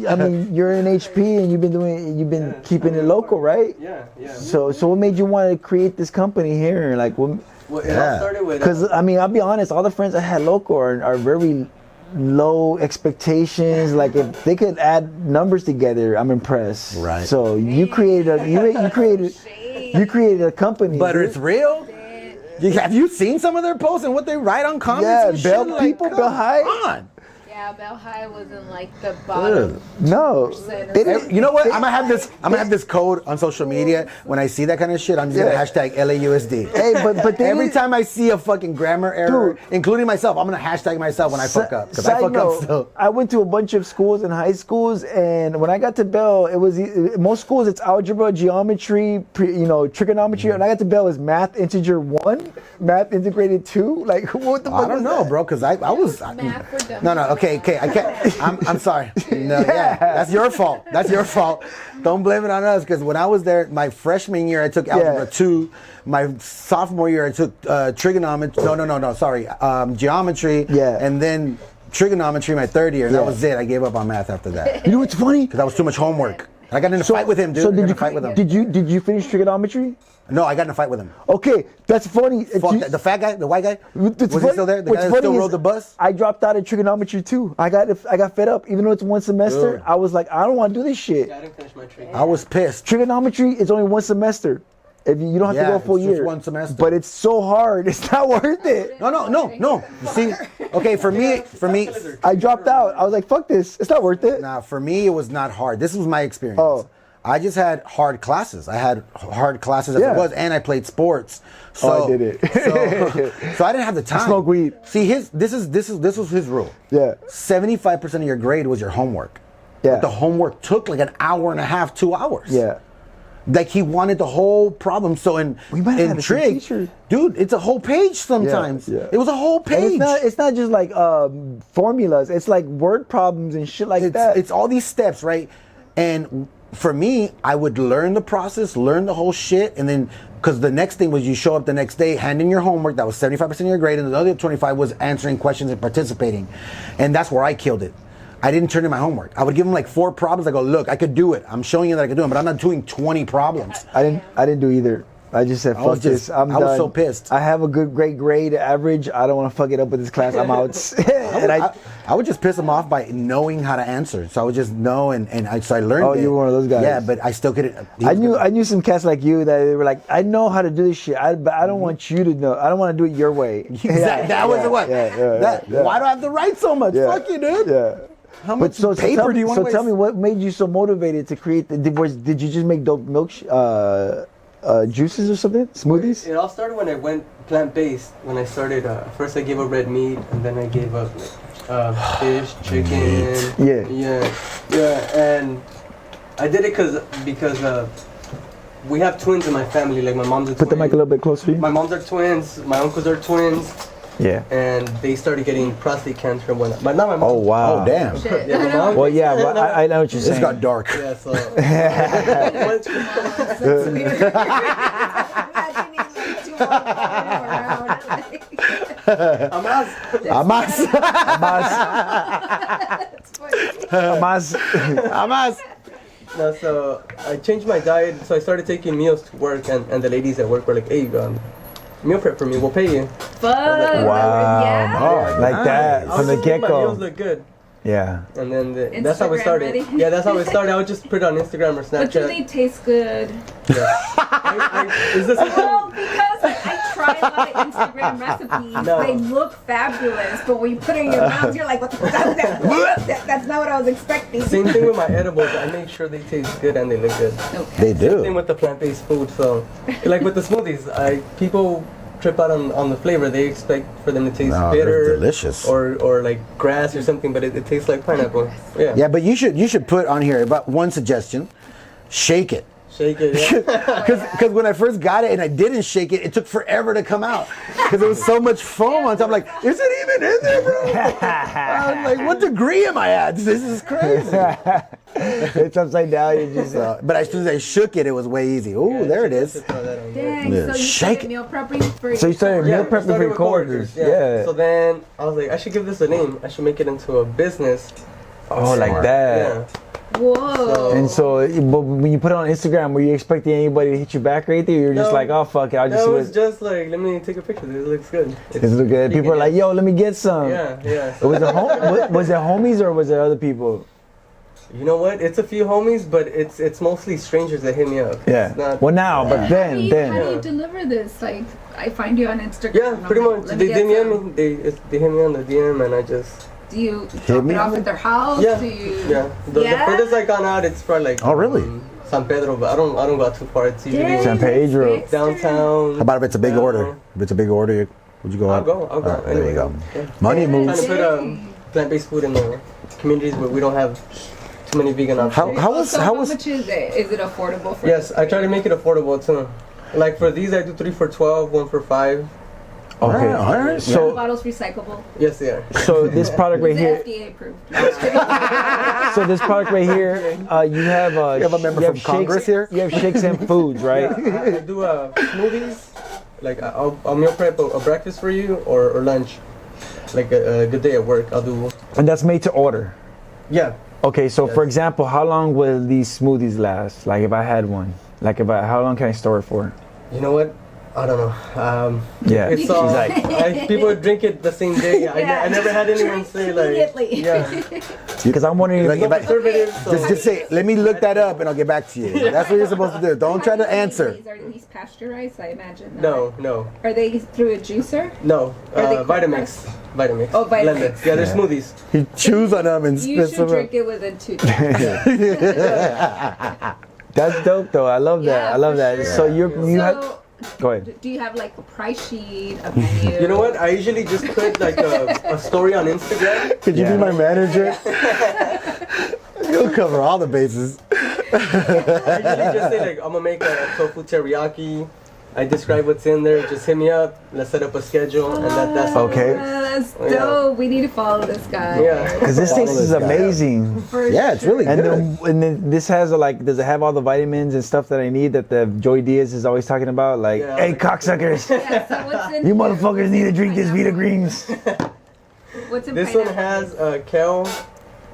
I mean, you're in HP, and you've been keeping it local, right? Yeah. So what made you want to create this company here? Like, what? Well, it all started with. Because I mean, I'll be honest, all the friends I had local are very low expectations. Like, if they could add numbers together, I'm impressed. Right. So you created a company. But it's real. Have you seen some of their posts and what they write on comments? Yeah, and Bell shit? people, Bell High. On. Yeah, Bell High wasn't like the bottom. No. You know what? I'm gonna have this code on social media. When I see that kind of shit, I'm just gonna hashtag LAUSD. Hey, but every time I see a fucking grammar error, including myself, I'm gonna hashtag myself when I fuck up, because I fuck up still. I went to a bunch of schools and high schools, and when I got to Bell, it was most schools it's algebra, geometry, trigonometry. And I got to Bell, is math integer 1, math integrated 2. Like, what the fuck? I don't know, bro, because I was Okay, I can't. I'm sorry. No, that's your fault. That's your fault. Don't blame it on us, because when I was there, my freshman year, I took algebra 2. My sophomore year, I took trigonometry. No, sorry, geometry. Yeah. And then trigonometry my third year. That was it. I gave up on math after that. You know what's funny? Because that was too much homework. I got in a fight with him, dude. So did you finish trigonometry? No, I got in a fight with him. Okay, that's funny. The fat guy, the white guy, was he still there? The guy that still rode the bus? I dropped out of trigonometry too. I got fed up. Even though it's one semester, I was like, I don't want to do this shit. I didn't finish my training. I was pissed. Trigonometry is only one semester. If you don't have to go a full year. Just one semester. But it's so hard. It's not worth it. No. You see, okay, for me, I dropped out. I was like, fuck this. It's not worth it. Nah, for me, it was not hard. This was my experience. Oh. I just had hard classes. I had hard classes as it was, and I played sports. So I did it. So I didn't have the time. Smoke weed. See, this was his rule. Yeah. 75% of your grade was your homework. Yeah. But the homework took like an hour and a half, 2 hours. Yeah. Like, he wanted the whole problem. So in Trig, dude, it's a whole page sometimes. Yeah. It was a whole page. And it's not just like formulas. It's like word problems and shit like that. It's all these steps, right? And for me, I would learn the process, learn the whole shit, and then, because the next thing was you show up the next day, hand in your homework. That was 75% of your grade, and the other 25 was answering questions and participating. And that's where I killed it. I didn't turn in my homework. I would give them like 4 problems. I go, look, I could do it. I'm showing you that I could do it, but I'm not doing 20 problems. I didn't do either. I just said, fuck this. I'm done. I was so pissed. I have a great grade average. I don't want to fuck it up with this class. I'm out. I would just piss them off by knowing how to answer. So I would just know, so I learned. Oh, you were one of those guys. Yeah, but I still couldn't. I knew some cats like you that they were like, I know how to do this shit, but I don't want you to know. I don't want to do it your way. That was what. Why do I have to write so much? Fuck you, dude. Yeah. How much paper do you want to waste? So tell me, what made you so motivated to create did you just make dope milk juices or something? Smoothies? It all started when I went plant-based. When I started, first I gave up red meat, and then I gave up fish, chicken. Yeah, and I did it because we have twins in my family. Like my mom's a twin. Put the mic a little bit closer to you. My moms are twins. My uncles are twins. Yeah. And they started getting prostate cancer and whatnot. But not my mom. Oh wow. Oh damn. Shit. Yeah, my mom. Well, yeah, but I know what you're This saying. got dark. Yeah, so. That's weird. Imagining like two all around. Amas. Amas. No, so I changed my diet. So I started taking meals to work, and the ladies at work were like, "Hey, meal prep for me. We'll pay you." Fuck. Wow. Yeah. Oh, like that I from was the just making my get-go. meals look good, Yeah. and then that's how we Instagram started. ready? Yeah, that's how we started. I would just put it on Instagram or But do Snapchat. they taste good? Is this Well, because like, I try a lot of Instagram recipes. No. They look fabulous, but when you put it in your mouth, you're like, what the fuck? That's not what I was expecting. same thing with my edibles? I make sure they taste good and they look good. They Same do. with the plant-based food. So, like with the smoothies, people trip out on the flavor. They expect for them to taste Oh, bitter, they're delicious. or like grass or something, but it tastes like pineapple. Yeah. Yeah, but you should put on here about one suggestion. Shake it. Shake it. Yeah. Because when I first got it and I didn't shake it, it took forever to come out. Because there was so much foam on top. I'm like, is it even in there, bro? I was like, what degree am I at? This is crazy. It's upside down. You just. But as soon as I shook it, it was way easy. Ooh, there it is. Dang, Yeah. so you Shake started meal prepping for So you started Yeah, meal prepping for started your with coworkers. coworkers, Yeah. So then I was like, I should give this a name. I should make it into a business. Oh, like that. Yeah. Whoa. And so, but when you put it on Instagram, were you expecting anybody to hit you back or anything? Or you're just No. like, oh fuck it, I'll just No, do it was it. just like, let me take a picture. This looks good. This look good. People are like, yo, let me get some. Yeah. Was it was it homies or was it other people? You know what? It's a few homies, but it's mostly strangers that hit me up. Yeah. It's not, Well, now, but How then. do you Yeah. deliver this? Like, I find you on Instagram. yeah, and I'm pretty like, much. let They get DM some. me. They hit me on the DM, and I just Do you drop me it off on at their house? yeah, Do you? yeah. The Yeah? furthest I gone out, it's probably like Oh, really? San Pedro, but I don't go out too far. It's usually Dang, San Pedro. that's downtown. How about if it's a big Yeah. order? If it's a big order, would you go I'll out? go. I'll go. There you Anyway. go. Yeah. Money Trying moves. to put plant-based food in the communities where we don't have too many vegan options. How was So how was much is it? Is it affordable for Yes, I try to make it affordable too. Like for these, I do 3 for $12, 1 for $5. Okay. All right. the So, bottles recyclable? Yes, they are. so this product right Is here. it FDA approved? No, just kidding. So this product right here, you have You have a member from Congress here? You have shakes and foods, right? I do smoothies. Like I'll meal prep a breakfast for you or lunch. Like a good day at work, I'll do. And that's made to order. Yeah. Okay, so for Yes. example, how long will these smoothies last? Like if I had one, like how long can I store it for? You know what? I don't know. Yeah, It's she's all like, people would drink it the same day. Yeah. I never had anyone say like, Immediately. yeah, because I'm wondering. Like, If, if I- conservative. So just say, let me look that up and I'll get back to you. That's what you're supposed to do. Don't try to answer. Are these pasteurized? I imagine. no. Are they through a juicer? No, Are they Vitamix. Vitamix. Oh, Vitamix. Blended. Yeah, they're smoothies. He chews on them and You spits should them drink out. it within 2 days. that's dope, though. I love that. Yeah, I love for that. sure. So you have. So, Go ahead. do you have like a price sheet, a menu? You know what? I usually just put like a story on Instagram. Could you be my manager? You'll cover all the bases. I usually just say like I'm gonna make a tofu teriyaki. I describe what's in there. Just hit me up. Let's set up a schedule, and that's Okay. That's Oh, yeah. dope. We need to follow this guy. Yeah. Because this Follow taste this is guy. amazing. For Yeah, it's really And good. then this has does it have all the vitamins and stuff that I need that the Joey Diaz is always talking about? Like, Yeah, hey, like- cocksuckers, Yeah, so what's in you here? motherfuckers need to drink this Vita Greens. What's in This one pineapple? has kale,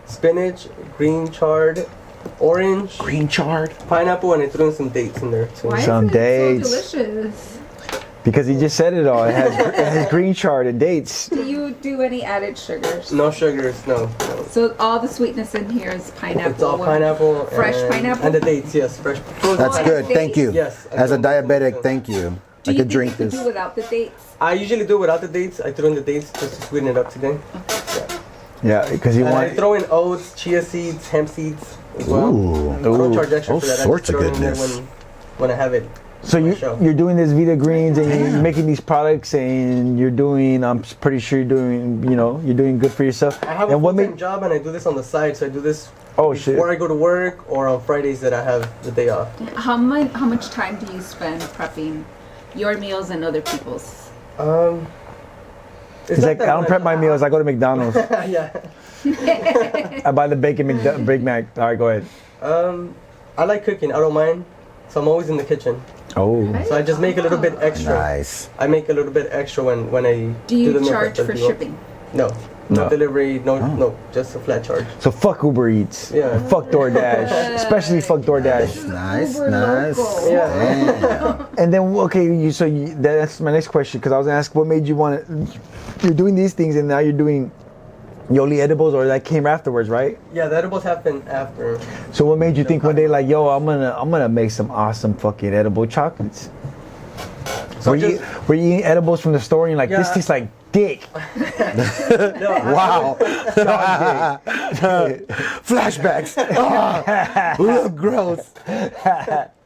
spinach, green chard, orange, Green chard. pineapple, and I threw in some dates in there too. Why Some is it dates. so delicious? Because he just said it all. It has green chard and dates. Do you do any added sugars? No sugars, no. So all the sweetness in here is pineapple. It's all pineapple. Fresh and, pineapple? And the dates, yes, fresh. That's Oh, good. dates? Thank you. Yes. I As a do. diabetic, thank you. Do I you could think drink you could this. do without the dates? I usually do it without the dates. I throw in the dates just to sweeten it up today. Yeah, because you And I want. throw in oats, chia seeds, hemp seeds as well. Ooh. I don't charge extra All for that. I sorts just of throw it in there goodness. when I have it. So you're doing this Vita Greens and you're making these products and you're doing. I'm pretty sure you're doing. You're doing good for yourself. I have a full-time job and I do this on the side. So I do this before I go to work or on Fridays that I have the day off. How much time do you spend prepping your meals and other people's? It's like I don't prep my meals. I go to McDonald's. Yeah. I buy the bacon Big Mac. All right, go ahead. I like cooking. I don't mind. So I'm always in the kitchen. Oh. So I just make a little bit extra. Nice. I make a little bit extra when I do you the meal charge prep for people. shipping? No delivery. No, just a flat charge. So fuck Uber Eats. Yeah. Fuck DoorDash. Especially fuck DoorDash. Nice. Yeah. And then that's my next question because I was gonna ask what made you want to. You're doing these things and now you're doing Yoli edibles, or that came afterwards, right? Yeah, the edibles happened after. So what made you think one day like, yo, I'm gonna make some awesome fucking edible chocolates? So were you eating edibles from the store and you're like, this tastes like dick? Wow. Flashbacks. Gross.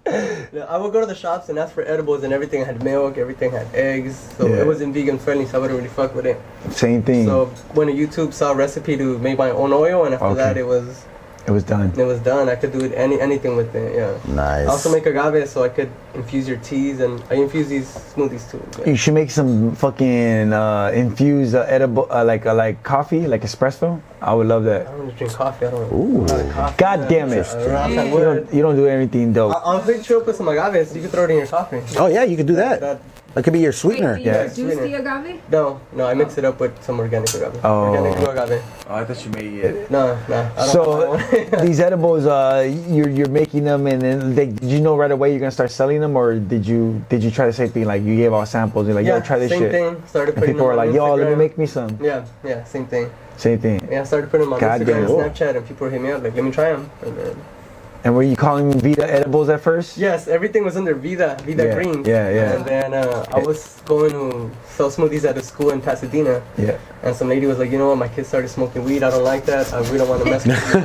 I would go to the shops and ask for edibles and everything had milk, everything had eggs, so it wasn't vegan friendly, so I wouldn't really fuck with it. Same thing. So when YouTube saw a recipe to make my own oil, and after that it was done. It was done. I could do anything with it. Yeah. Nice. I also make agave, so I could infuse your teas, and I infuse these smoothies too. Yeah. You should make some fucking infused edible like coffee, like espresso. I would love that. I don't drink coffee. I don't. Ooh. Coffee. God damn it! You don't do anything dope. I'll hook you up with some agave, so you can throw it in your coffee. Oh yeah, you could do that. That could be your sweetener. Wait, do you juice the agave? No, I mix it up with some organic agave. Oh. Organic blue agave. Oh, I thought you made it. No. So these edibles, you're making them, and then did you know right away you're gonna start selling them, or did you try the same thing? Like you gave out samples, and like, yo, try this same shit. Thing. Started and putting people were them on like, yo, let me Instagram. make me some. Yeah, same thing. Same thing. Yeah, I started putting them on God Instagram and damn. Snapchat, and people were hitting me up like, let me try them. And were you calling them Vita edibles at first? Yes, everything was under Vida Greens. Yeah. And then I was going to sell smoothies at a school in Pasadena. Yeah. And some lady was like, you know what, my kids started smoking weed. I don't like that. We don't want to mess with you.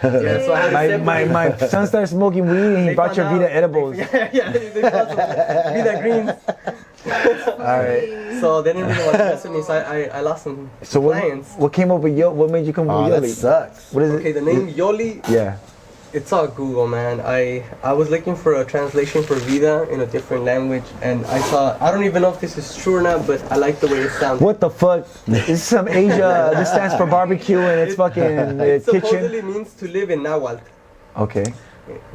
Yeah, so I had my son started smoking weed and he brought your Vita edibles. They bought some Vida Greens. Alright. So they didn't really want to mess with me, so I lost some clients. What came up with what made you come up with Yoli? That sucks. What is Okay, the name Yoli. Yeah. It's all Google, man. I was looking for a translation for Vida in a different language, and I don't even know if this is true or not, but I like the way it sounds. What the fuck? This is some Asia. This stands for barbecue and it's fucking It kitchen. supposedly means to live in Nahuatl. Okay.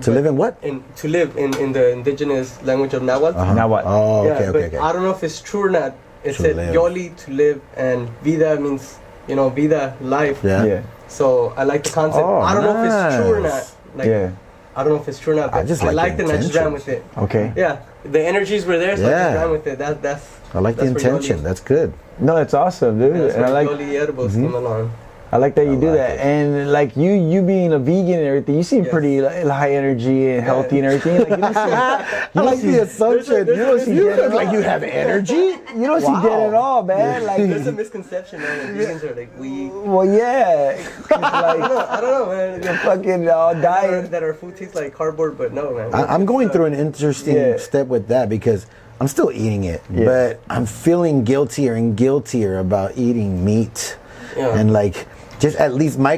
To live in what? To live in the indigenous language of Nahuatl. Now what? Oh, Yeah, okay. but I don't know if it's true or not. It To said live. Yoli, to live, and Vida means, Vida, life. Yeah. So I like the concept. Oh, I don't know if it's true or not. nice. Like, Yeah. I don't know if it's true or not, but I just like the liked it and I just ran with intention. it. Okay. Yeah, the energies were there, so I Yeah. just ran with it. That's I like the that's where intention. Yoli- That's good. No, it's awesome, dude. That's And I where like Yoli edibles came along. I like that you do like that. it. And like you being a vegan and everything, you seem Yes. pretty high energy and healthy and everything. Like, you don't seem, I like the assumption. you don't see You dead look at like all. you have energy. You don't see dead at all, man. There's a Like, misconception, man. That vegans are like weak. well, yeah. 'Cause, like, I don't know, man. you're fucking all dying. That our food tastes like cardboard, but no, man. I'm going through an interesting Yeah. step with that because I'm still eating it, Yeah. but I'm feeling guiltier and guiltier about eating meat, Yeah. and like just at least my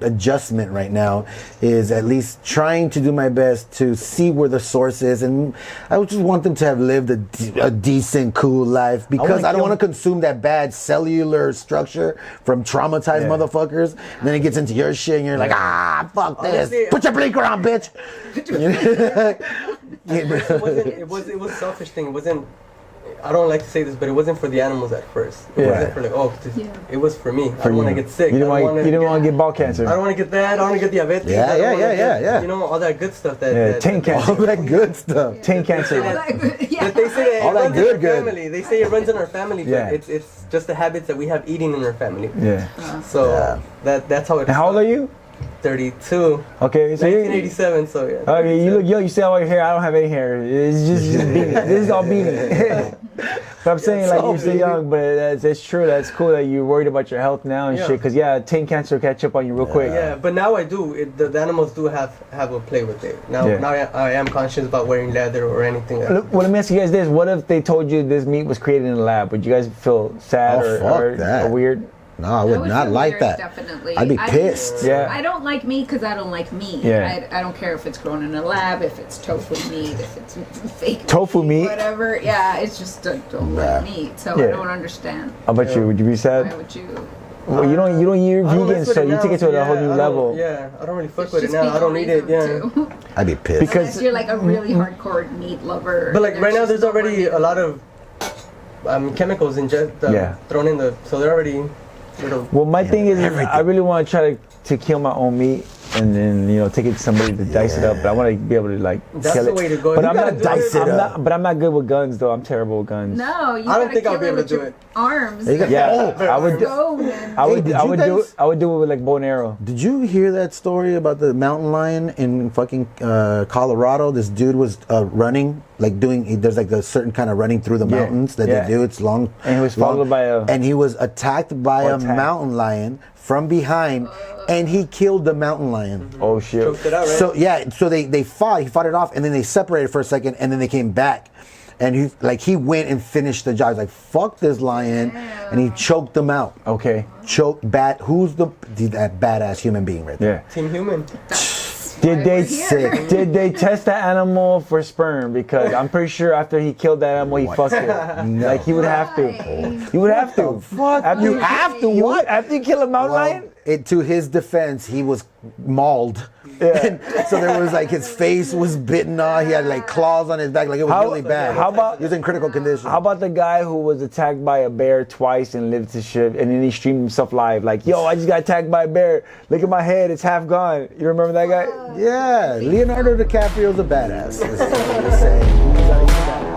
adjustment right now is at least trying to do my best to see where the source is, and I would just want them to have lived a decent, cool life because I don't want to consume that bad cellular structure from traumatized Yeah. motherfuckers. And then it gets into your shit, and you're like, fuck this. Honestly, Put your blinker on, bitch. It was a selfish thing. It wasn't. I don't like to say this, but it wasn't for the animals at first. It Yeah. wasn't for like, it was for me. I don't want to get sick. You didn't I don't want wanna to get ball cancer. I don't want to get that. I don't want to get diabetes. Yeah, I don't yeah, wanna yeah, get, yeah. You know, all that good stuff. Taint cancer. All that good stuff. Taint cancer. That they say that All it that runs in good, our good. family. They say it runs in our family, but Yeah. it's just the habits that we have eating in our family. Yeah. So Yeah. that's how it. And how old are you? 32. Okay, so you 1987. So yeah. okay, you look young. You see all your hair. I don't have any hair. It's just beating. This is all beating. But I'm saying, like, you're still young, but it's true. That's cool that you're worried about your health now and shit. Because, tin cancer will catch up on you real quick. Yeah, but now I do. The animals do have a play with it. Now I am conscious about wearing leather or anything. Well, let me ask you guys this. What if they told you this meat was created in a lab? Would you guys feel sad or weird? No, I would not like weird, that. Definitely. I'd be pissed. I don't like meat because I don't like meat. Yeah. I don't care if it's grown in a lab, if it's tofu meat, if it's fake tofu meat, whatever. Yeah, it's just don't like meat, so I don't understand. How about you? Would you be sad? Why would you? Well, you don't. You're vegan, so you take it to a whole new level. Yeah, I don't really fuck with it now. I don't need it. Yeah. I'd be pissed because you're like a really hardcore meat lover. But like right now, there's already a lot of chemicals thrown in so they're already. Well, my thing is, I really want to try to kill my own meat and then take it to somebody to dice it up. But I want to be able to That's kill the way to go. But I'm not dice it up. But I'm not good with guns though. I'm terrible with guns. No, I don't think I'll be able to do it. Arms. I would do it with like bow and arrow. Did you hear that story about the mountain lion in fucking Colorado? This dude was running, there's like a certain kind of running through the mountains that they do. It's long. And he was followed by and he was attacked by a mountain lion from behind, and he killed the mountain lion. Oh shit! Choked it out, right? So they fought. He fought it off, and then they separated for a second, and then they came back. And he went and finished the job. He's like, fuck this lion. And he choked them out. Okay. Who's that badass human being right there? Yeah. Team human. Did they test the animal for sperm? Because I'm pretty sure after he killed that animal, he fucked it. No. Like he would have to. He would have to. Fuck. You have to. What? After you kill a mountain lion? To his defense, he was mauled. Yeah. And so there was his face was bitten off. He had claws on his back. It was really bad. He was in critical condition. How about the guy who was attacked by a bear twice and lived to shit, and then he streamed himself live yo, I just got attacked by a bear. Look at my head, it's half gone. You remember that guy? Yeah, Leonardo DiCaprio's a badass. That's what I'm saying.